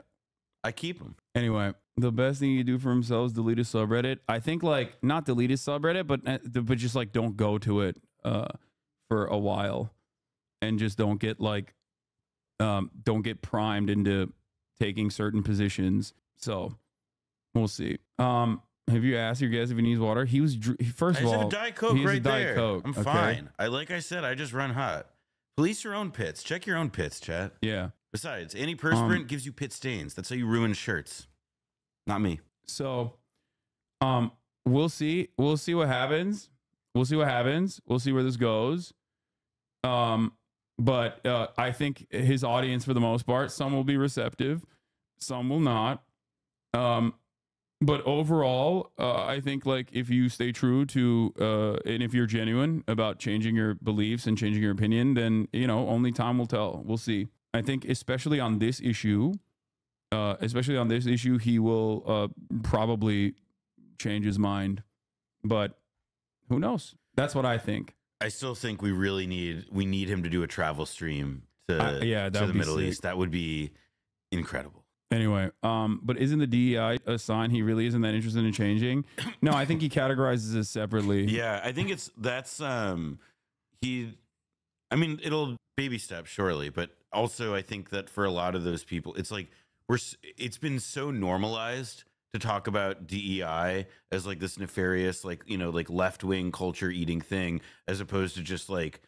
I keep them. Anyway, the best thing you do for himself is delete his subreddit. I think like not delete his subreddit, but just like don't go to it for a while, and just don't get like don't get primed into taking certain positions. So we'll see. Have you asked your guest if he needs water? He was first of all, a Diet Coke right there. Coke, I'm fine. Like I said, I just run hot. Police your own pits. Check your own pits, chat. Yeah. Besides, antiperspirant gives you pit stains. That's how you ruin shirts. Not me. So, we'll see. We'll see what happens. We'll see what happens. We'll see where this goes. But I think his audience, for the most part, some will be receptive, some will not. But overall, I think like if you stay true to, and if you're genuine about changing your beliefs and changing your opinion, then, you know, only time will tell. We'll see. I think especially on this issue, he will probably change his mind, but who knows? That's what I think. I still think we need him to do a travel stream to the Middle East. That would be incredible. Anyway, but isn't the DEI a sign he really isn't that interested in changing? No, I think he categorizes it separately. Yeah, I think I mean, it'll baby steps surely, but also I think that for a lot of those people, it's like it's been so normalized to talk about DEI as like this nefarious, like, you know, like left-wing culture eating thing, as opposed to just like,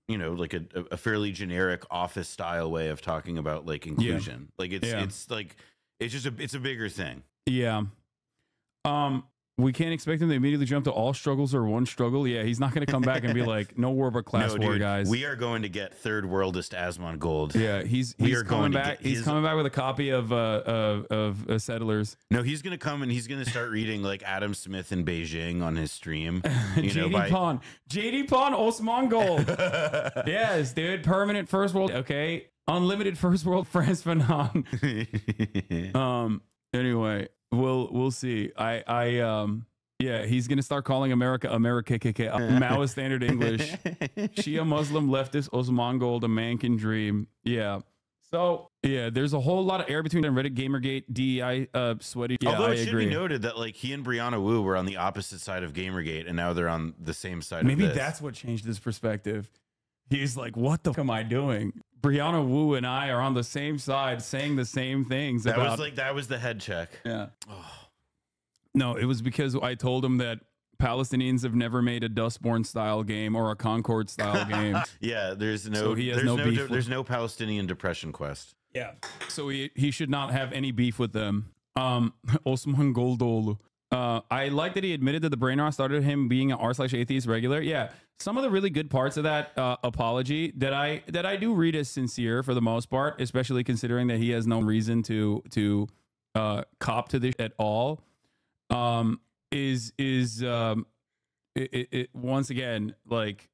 you know, like a fairly generic office style way of talking about like inclusion. Yeah. Like it's like, it's a bigger thing. Yeah. We can't expect him to immediately jump to all struggles or one struggle. Yeah, he's not going to come back and be like, no war but class war, guys. We are going to get third worldist Asmongold. Yeah, he's coming back. He's coming back with a copy of Settlers. No, he's going to come and he's going to start reading like Adam Smith in Beijing on his stream. JD Pawn, Asmongold. Yes, dude, permanent first world. Okay, unlimited first world France Fanon. Anyway. We'll see. Yeah, he's gonna start calling America KKK, Maoist standard English, Shia Muslim leftist Asmongold, a man can dream. Yeah. So yeah, there's a whole lot of air between Reddit, Gamergate, DEI, sweaty. Yeah, although it should be noted that like he and Brianna Wu were on the opposite side of Gamergate, and now they're on the same side. Maybe of this. That's what changed his perspective. He's like, what the fuck am I doing? Brianna Wu and I are on the same side saying the same things. That was the head check. Yeah. Oh. No, it was because I told him that Palestinians have never made a Dustborn style game or a Concord style game. Yeah, there's no Palestinian depression quest. Yeah. So he should not have any beef with them. Asmongold. I like that he admitted that the brain rot started him being an r/atheist regular. Yeah, some of the really good parts of that apology that I do read as sincere for the most part, especially considering that he has no reason to cop to this at all. Is once again like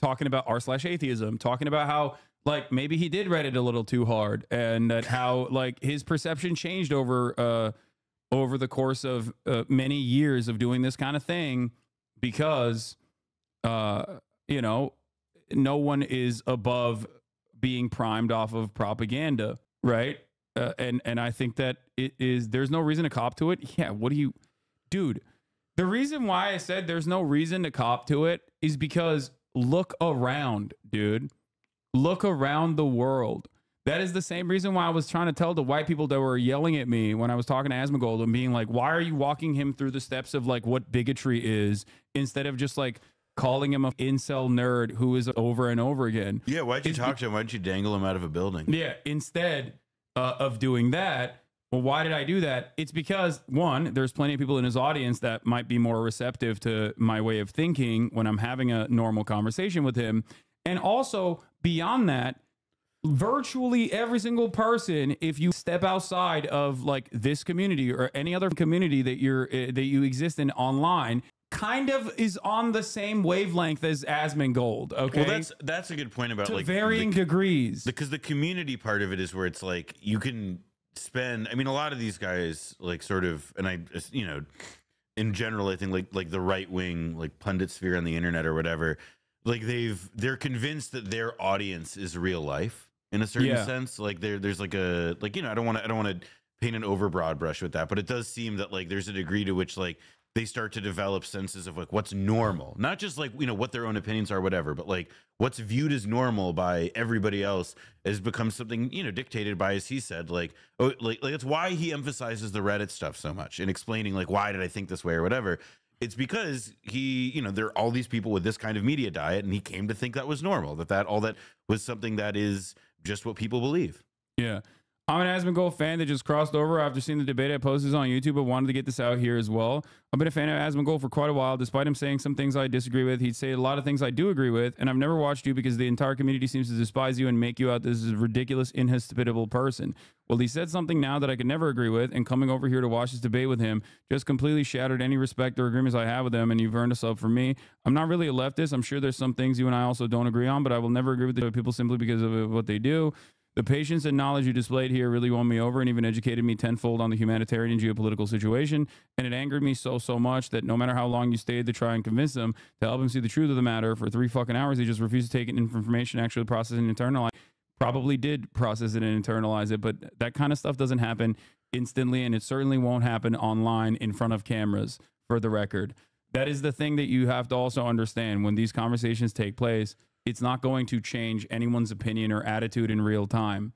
talking about r/atheism, talking about how like maybe he did Reddit a little too hard, and that how like his perception changed over over the course of many years of doing this kind of thing, because, you know, no one is above being primed off of propaganda, right? And I think that there's no reason to cop to it. Yeah, what do you, dude? The reason why I said there's no reason to cop to it is because look around, dude. Look around the world. That is the same reason why I was trying to tell the white people that were yelling at me when I was talking to Asmongold and being like, why are you walking him through the steps of like what bigotry is, instead of just like calling him an incel nerd who is over and over again? Yeah, why'd you talk to him? Why'd you dangle him out of a building? Yeah, instead of doing that, well, why did I do that? It's because, one, there's plenty of people in his audience that might be more receptive to my way of thinking when I'm having a normal conversation with him. And also, beyond that, virtually every single person, if you step outside of like this community or any other community that you exist in online, kind of is on the same wavelength as Asmongold. Okay, well, that's a good point about to like varying degrees, because the community part of it is where it's like you can spend. I mean, a lot of these guys like sort of, and I, you know, in general, I think like the right wing like pundit sphere on the internet or whatever, like they're convinced that their audience is real life in a certain sense. Like there's like a, like, you know, I don't want to paint an overbroad brush with that, but it does seem that like there's a degree to which like they start to develop senses of like what's normal, not just like, you know, what their own opinions are, whatever, but like what's viewed as normal by everybody else has become something, you know, dictated by, as he said, like, oh, like it's why he emphasizes the Reddit stuff so much in explaining like, why did I think this way or whatever. It's because he, you know, there are all these people with this kind of media diet, and he came to think that was normal, that all that was something that is just what people believe. Yeah. I'm an Asmongold fan that just crossed over after seeing the debate I posted on YouTube, but wanted to get this out here as well. I've been a fan of Asmongold for quite a while. Despite him saying some things I disagree with, he'd say a lot of things I do agree with, and I've never watched you because the entire community seems to despise you and make you out as a ridiculous, inhospitable person. Well, he said something now that I could never agree with, and coming over here to watch this debate with him just completely shattered any respect or agreements I have with him, and you've earned a sub for me. I'm not really a leftist. I'm sure there's some things you and I also don't agree on, but I will never agree with the people simply because of what they do. The patience and knowledge you displayed here really won me over and even educated me tenfold on the humanitarian and geopolitical situation. And it angered me so much that no matter how long you stayed to try and convince him to help him see the truth of the matter, for 3 fucking hours, he just refused to take in information, actually process and internalize. Probably did process it and internalize it, but that kind of stuff doesn't happen instantly, and it certainly won't happen online in front of cameras, for the record. That is the thing that you have to also understand when these conversations take place. It's not going to change anyone's opinion or attitude in real time.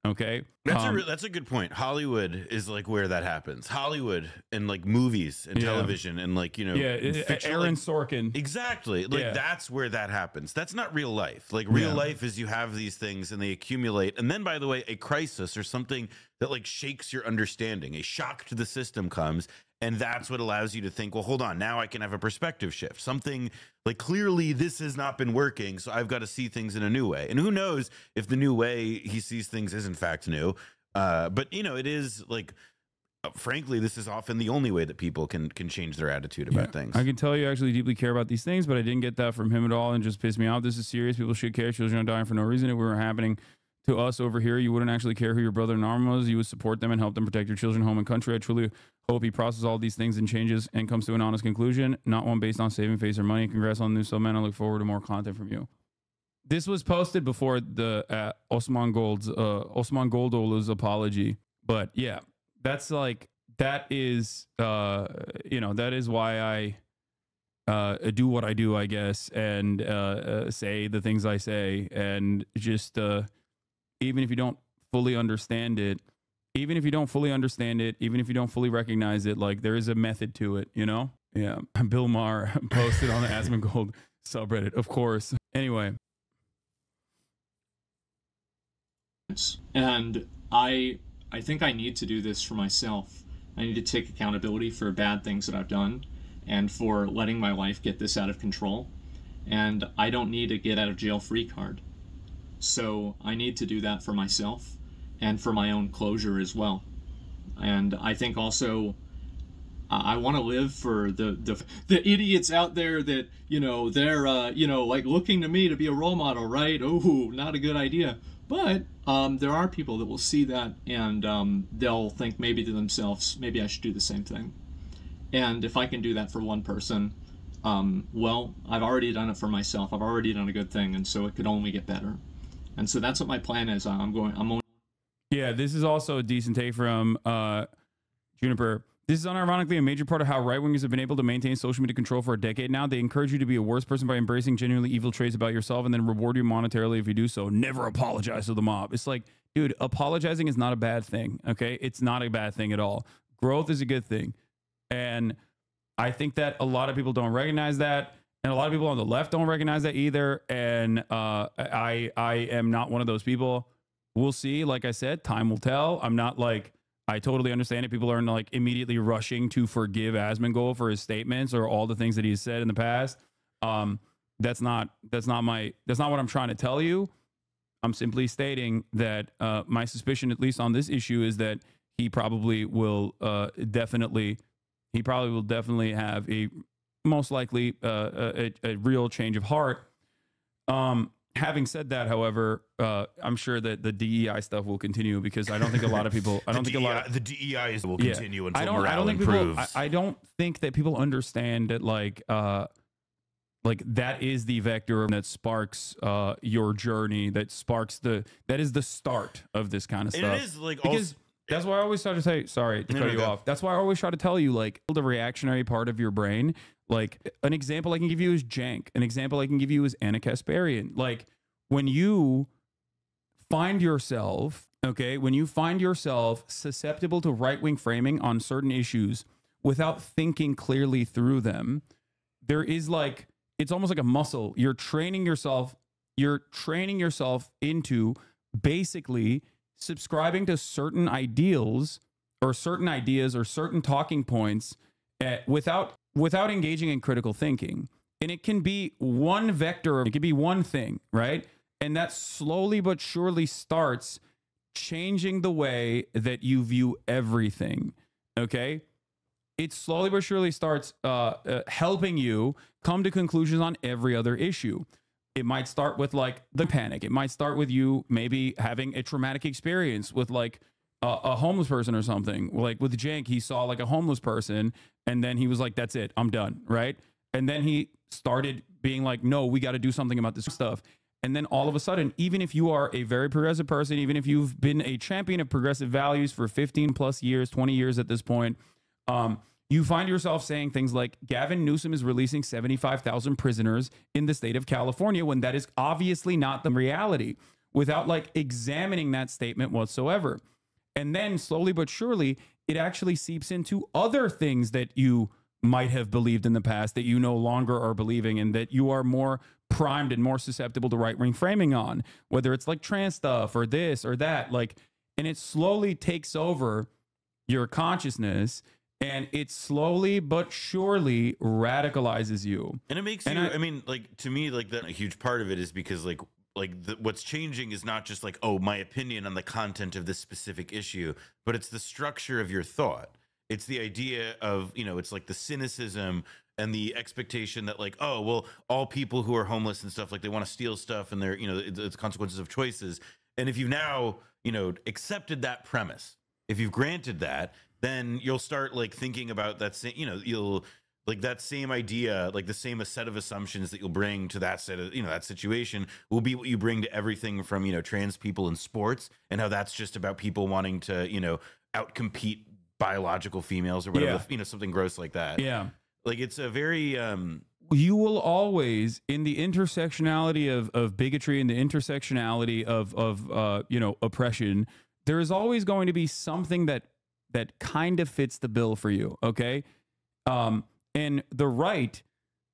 Okay, that's a good point. Hollywood is like where that happens. Hollywood and like movies and television and like, you know, Aaron Sorkin. Exactly. Like that's where that happens. That's not real life. Like real life is you have these things and they accumulate. And then, by the way, a crisis or something that like shakes your understanding, a shock to the system comes. And that's what allows you to think, well, hold on, now I can have a perspective shift. Something like clearly this has not been working, so I've got to see things in a new way. And who knows if the new way he sees things is in fact new. But, you know, it is like, frankly, this is often the only way that people can change their attitude about things. I can tell you actually deeply care about these things, but I didn't get that from him at all, and just pissed me off. This is serious. People should care. Children are dying for no reason. If it were happening to us over here, you wouldn't actually care who your brother in arms was. You would support them and help them protect your children, home, and country. I truly hope he processes all these things and changes and comes to an honest conclusion, not one based on saving face or money. Congrats on the new sub, man. I look forward to more content from you. This was posted before the Asmongold's apology, but yeah, that's like, that is you know, that is why I do what I do, I guess, and say the things I say, and just even if you don't fully understand it, even if you don't fully recognize it, like there is a method to it, you know? Yeah. Bill Maher posted on the Asmongold subreddit, of course. Anyway. And I think I need to do this for myself. I need to take accountability for bad things that I've done and for letting my life get this out of control. And I don't need a get out of jail free card. So I need to do that for myself and for my own closure as well. And I think also I want to live for the idiots out there that, you know, they're, you know, like looking to me to be a role model, right? Oh, not a good idea. But there are people that will see that and they'll think maybe to themselves, maybe I should do the same thing. And if I can do that for one person, well, I've already done it for myself. I've already done a good thing, and so it could only get better. And so that's what my plan is. Yeah, this is also a decent take from Juniper. This is unironically a major part of how right-wingers have been able to maintain social media control for a decade now. They encourage you to be a worse person by embracing genuinely evil traits about yourself and then reward you monetarily if you do so. Never apologize to the mob. It's like, dude, apologizing is not a bad thing, okay? It's not a bad thing at all. Growth is a good thing. And I think that a lot of people don't recognize that. And a lot of people on the left don't recognize that either. And I am not one of those people. We'll see. Like I said, time will tell. I'm not like... I totally understand it. People aren't like immediately rushing to forgive Asmongold for his statements or all the things that he's said in the past. That's not what I'm trying to tell you. I'm simply stating that my suspicion, at least on this issue, is that he probably will definitely have a most likely a real change of heart. Having said that, however, I'm sure that the DEI stuff will continue because I don't think a lot of people. I don't think a lot of the DEI will continue until morale I don't think improves. I don't think that people understand that like that is the vector that sparks your journey. That is the start of this kind of stuff. It is like because that's why I always try to say. Sorry to cut you off. That's why I always try to tell you like the reactionary part of your brain. Like an example I can give you is Jank. An example I can give you is Anna Kasparian. Like when you find yourself, susceptible to right-wing framing on certain issues without thinking clearly through them, there is like, it's almost like a muscle. You're training yourself into basically subscribing to certain ideals or certain ideas or certain talking points without engaging in critical thinking. And it can be one vector, it can be one thing, right? And that slowly but surely starts changing the way that you view everything, okay? It slowly but surely starts helping you come to conclusions on every other issue. It might start with like the panic. It might start with you maybe having a traumatic experience with like a homeless person or something. Like with Jank, he saw like a homeless person and then he was like, that's it, I'm done, right? And then he started being like, no, we got to do something about this stuff. And then all of a sudden, even if you are a very progressive person, even if you've been a champion of progressive values for 15 plus years, 20 years at this point, you find yourself saying things like Gavin Newsom is releasing 75,000 prisoners in the state of California when that is obviously not the reality, without like examining that statement whatsoever. And then slowly but surely, it actually seeps into other things that you might have believed in the past that you no longer are believing and that you are more primed and more susceptible to right-wing framing on, whether it's like trans stuff or this or that, like, and it slowly takes over your consciousness and it slowly but surely radicalizes you. And it makes you, I mean, like, to me, like, that a huge part of it is because what's changing is not just like, oh, my opinion on the content of this specific issue, but it's the structure of your thought. It's the idea of, you know, it's like the cynicism and the expectation that like, oh, well, all people who are homeless and stuff, like they want to steal stuff and they're, you know, it's consequences of choices. And if you've now, you know, accepted that premise, if you've granted that, then you'll start like thinking about that same, you know, you'll like that same idea, like the same set of assumptions that you'll bring to that set of, you know, that situation will be what you bring to everything from, you know, trans people in sports and how that's just about people wanting to, you know, outcompete biological females or whatever, you know, something gross like that. Yeah. Like it's a very, you will always, in the intersectionality of bigotry and the intersectionality of you know, oppression, there is always going to be something that kind of fits the bill for you. Okay. And the right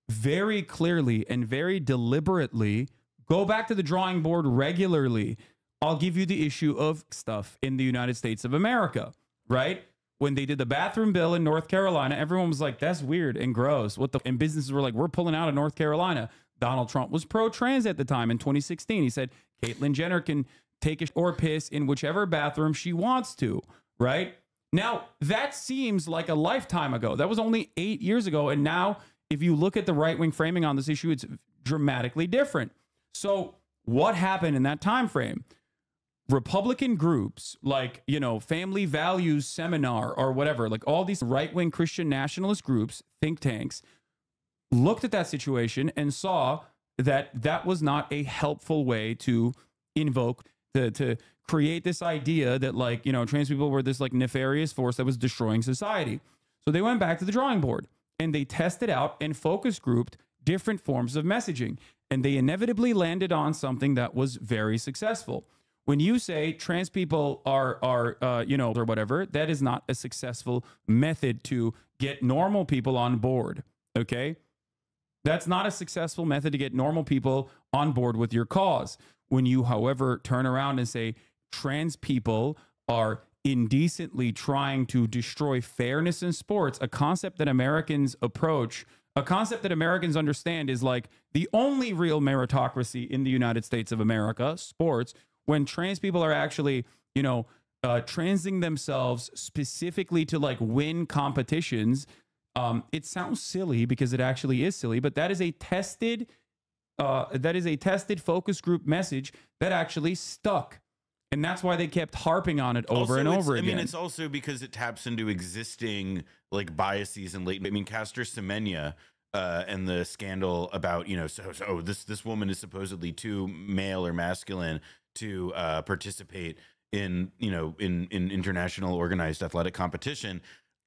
very clearly and very deliberately go back to the drawing board regularly. I'll give you the issue of stuff in the United States of America, right? When they did the bathroom bill in North Carolina, everyone was like, that's weird and gross. And businesses were like, we're pulling out of North Carolina. Donald Trump was pro-trans at the time in 2016. He said, Caitlyn Jenner can take a or piss in whichever bathroom she wants to, right? Now, that seems like a lifetime ago. That was only 8 years ago. And now, if you look at the right-wing framing on this issue, it's dramatically different. So what happened in that time frame? Republican groups like, you know, Family Values Seminar or whatever, like all these right-wing Christian nationalist groups, think tanks, looked at that situation and saw that that was not a helpful way to invoke, to create this idea that, like, you know, trans people were this like nefarious force that was destroying society. So they went back to the drawing board and they tested out and focus grouped different forms of messaging. And they inevitably landed on something that was very successful. When you say trans people are you know, or whatever, that is not a successful method to get normal people on board. Okay. That's not a successful method to get normal people on board with your cause. When you, however, turn around and say trans people are indecently trying to destroy fairness in sports, a concept that Americans approach, a concept that Americans understand is like the only real meritocracy in the United States of America, sports, when trans people are actually, you know, transing themselves specifically to like win competitions. It sounds silly because it actually is silly, but that is a tested focus group message that actually stuck. And that's why they kept harping on it over and over again. I mean, it's also because it taps into existing like biases and latent. I mean, Castor Semenya and the scandal about, you know, so this woman is supposedly too male or masculine to participate in, you know, in international organized athletic competition.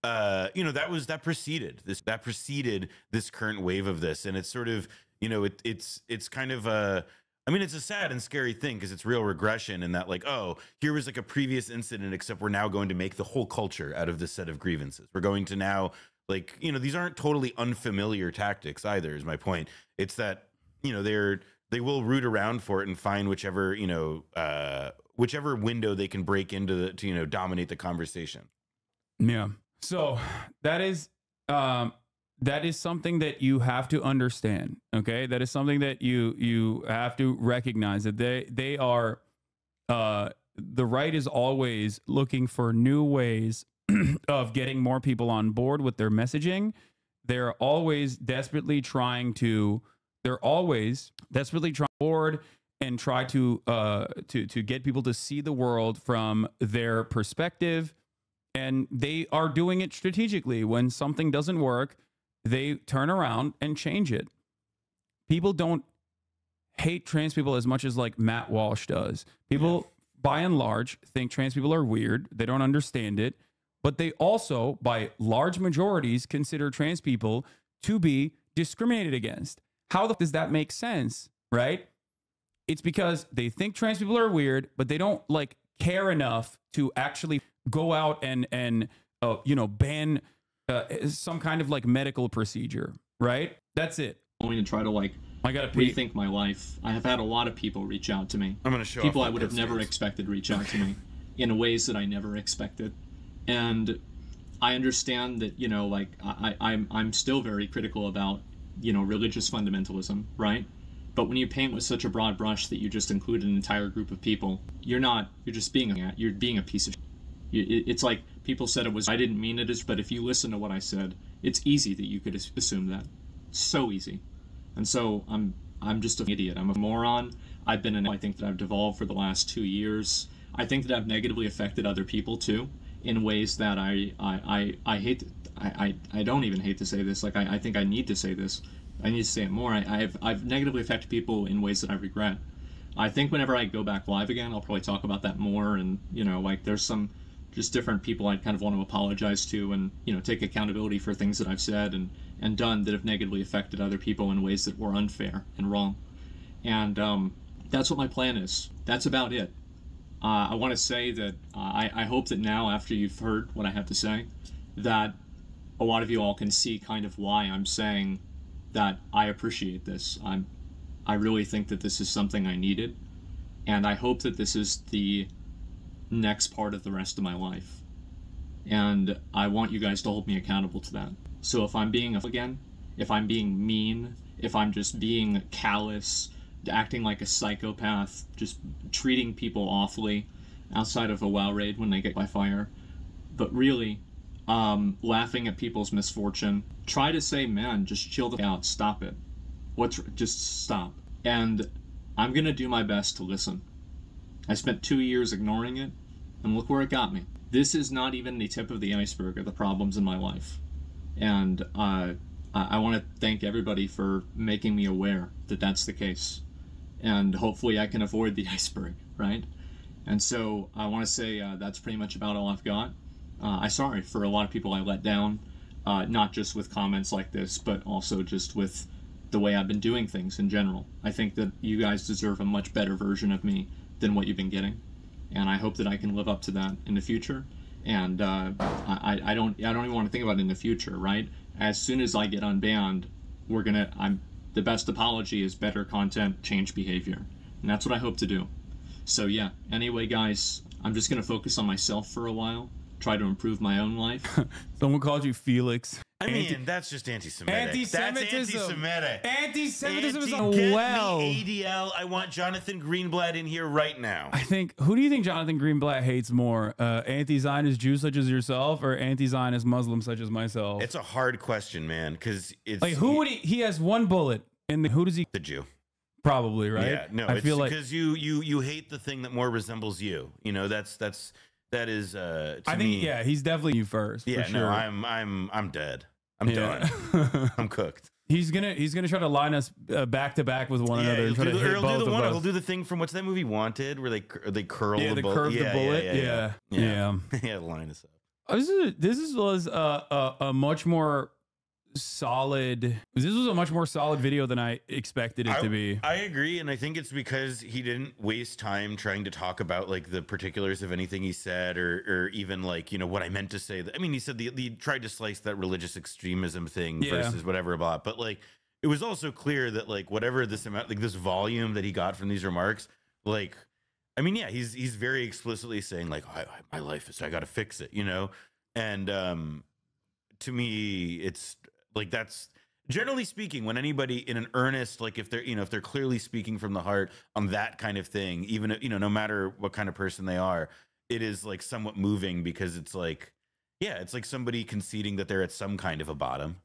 You know, that preceded this current wave of this, and it's sort of, you know, it's kind of a, I mean, it's a sad and scary thing because it's real regression in that, like, oh, here was like a previous incident, except we're now going to make the whole culture out of this set of grievances. We're going to now, like, you know, these aren't totally unfamiliar tactics either, is my point. It's that, you know, they will root around for it and find whichever, you know, whichever window they can break into to, you know, dominate the conversation. Yeah. So that is something that you have to understand. Okay. That is something that you have to recognize, that they are, the right is always looking for new ways of getting more people on board with their messaging. They're always desperately trying to board and try to get people to see the world from their perspective. And they are doing it strategically. When something doesn't work, they turn around and change it. People don't hate trans people as much as like Matt Walsh does. People, by and large, think trans people are weird. They don't understand it. But they also, by large majorities, consider trans people to be discriminated against. How the f does that make sense, right? It's because they think trans people are weird, but they don't like care enough to actually go out and you know, ban some kind of like medical procedure, right? That's it. I'm going to try to like rethink my life. I have had a lot of people reach out to me. I'm going to show people I would have never expected reach out to me in ways that I never expected. And I understand that, you know, like I'm still very critical about, you know, religious fundamentalism, right? But when you paint with such a broad brush that you just include an entire group of people, you're just being a piece of shit. It's like people said it was, I didn't mean it as, but if you listen to what I said, it's easy that you could assume that. So easy. And so I'm just an idiot. I'm a moron. I think that I've devolved for the last 2 years. I think that I've negatively affected other people too, in ways that I don't even hate to say this. Like, I think I need to say this. I need to say it more. I've negatively affected people in ways that I regret. I think whenever I go back live again, I'll probably talk about that more. And, you know, like there's some just different people I kind of want to apologize to and, you know, take accountability for things that I've said and done that have negatively affected other people in ways that were unfair and wrong. And that's what my plan is. That's about it. I want to say that I hope that now, after you've heard what I have to say, that a lot of you all can see kind of why I'm saying that I appreciate this. I really think that this is something I needed, and I hope that this is the next part of the rest of my life. And I want you guys to hold me accountable to that. So if I'm being if I'm being mean, if I'm just being callous, acting like a psychopath, just treating people awfully outside of a WoW raid when they get by fire, but really laughing at people's misfortune, try to say, man, just chill the out, stop it. Just stop. And I'm gonna do my best to listen. I spent 2 years ignoring it, and look where it got me. This is not even the tip of the iceberg of the problems in my life. And I want to thank everybody for making me aware that that's the case. And hopefully I can avoid the iceberg, right? And so I want to say that's pretty much about all I've got. I'm sorry for a lot of people I let down, not just with comments like this, but also just with the way I've been doing things in general. I think that you guys deserve a much better version of me than what you've been getting, and I hope that I can live up to that in the future. And I don't even want to think about it in the future, right? As soon as I get unbanned, the best apology is better content, change behavior, and that's what I hope to do. So yeah, anyway guys, I'm just gonna focus on myself for a while, try to improve my own life. Someone called you Felix. I mean, that's just anti-Semitic. Anti-Semitism. That's anti-Semitic. Anti-Semitism is well. ADL. I want Jonathan Greenblatt in here right now. I think. Who do you think Jonathan Greenblatt hates more? Anti-Zionist Jews such as yourself, or anti-Zionist Muslims such as myself? It's a hard question, man, because it's like who would he has one bullet, and who does he? The Jew. Probably, right? Yeah. No, I feel like because you hate the thing that more resembles you. You know, that is to I think me, he's definitely you first. Yeah, for sure. no, I'm dead. I'm done. I'm cooked. He's gonna try to line us back to back with one another. And try to hit both of us. He'll do the thing from what's that movie Wanted, where they curl the bullet. Curve the bullet. Yeah. Yeah, line us up. This was a much more solid. This was a much more solid video than I expected it to be. I agree, and I think it's because he didn't waste time trying to talk about like the particulars of anything he said, or even like, you know, what I meant to say. I mean, he said he tried to slice that religious extremism thing versus whatever about, but like it was also clear that like whatever this amount, like this volume that he got from these remarks, like I mean, yeah, he's very explicitly saying like my life is, I got to fix it, you know, and to me it's like, that's generally speaking, when anybody in an earnest, like if they're clearly speaking from the heart on that kind of thing, even, you know, no matter what kind of person they are, it is like somewhat moving, because it's like, yeah, it's like somebody conceding that they're at some kind of a bottom.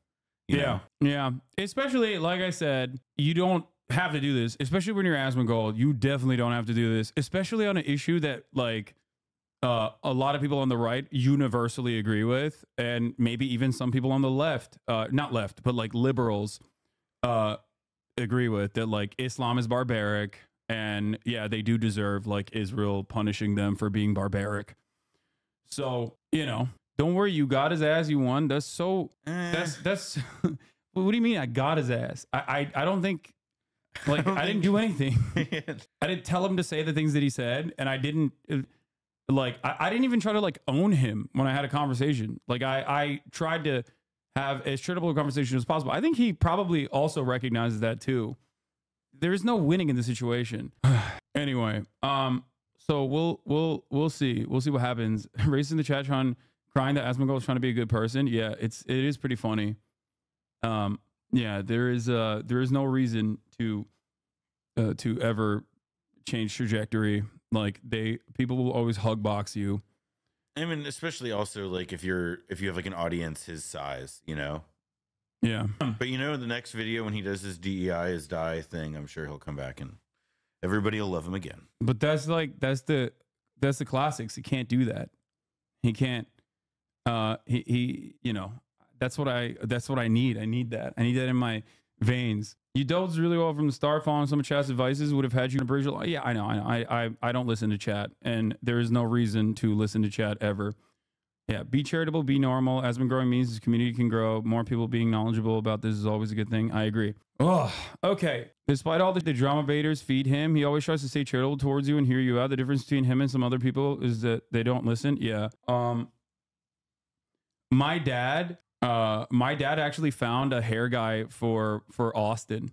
You know? Yeah. Especially, like I said, you don't have to do this, especially when you're Asmongold. You definitely don't have to do this, especially on an issue that like a lot of people on the right universally agree with, and maybe even some people on the left, not left, but like liberals, agree with, that like Islam is barbaric, and yeah, they do deserve like Israel punishing them for being barbaric. So, you know, don't worry, you got his ass, you won. That's so that's what do you mean I got his ass? I don't think, like, I didn't do anything. I didn't tell him to say the things that he said, and I didn't like, I didn't even try to like own him when I had a conversation. Like I tried to have as charitable a conversation as possible. I think he probably also recognizes that too. There is no winning in the situation. Anyway, so we'll see. We'll see what happens. Race in the chat, Sean, crying that Asmongold is trying to be a good person. Yeah, it is pretty funny. Yeah, there is no reason to ever change trajectory. Like people will always hug box you. I mean, especially also like if you have like an audience his size, you know. Yeah. But you know, the next video when he does his DEI is die thing, I'm sure he'll come back and everybody will love him again. But that's the classics. He can't do that. He can't. He you know, that's what I need. I need that. I need that in my veins. You dozed really well from the start. Following some of chat's advices would have had you in a bridge. Yeah, I know. I don't listen to chat, and there is no reason to listen to chat ever. Yeah, be charitable, be normal. As been growing means this community can grow. More people being knowledgeable about this is always a good thing. I agree. Oh, okay. Despite all the drama baiters feed him, he always tries to stay charitable towards you and hear you out. The difference between him and some other people is that they don't listen. Yeah. My dad actually found a hair guy for Austin.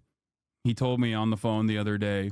He told me on the phone the other day.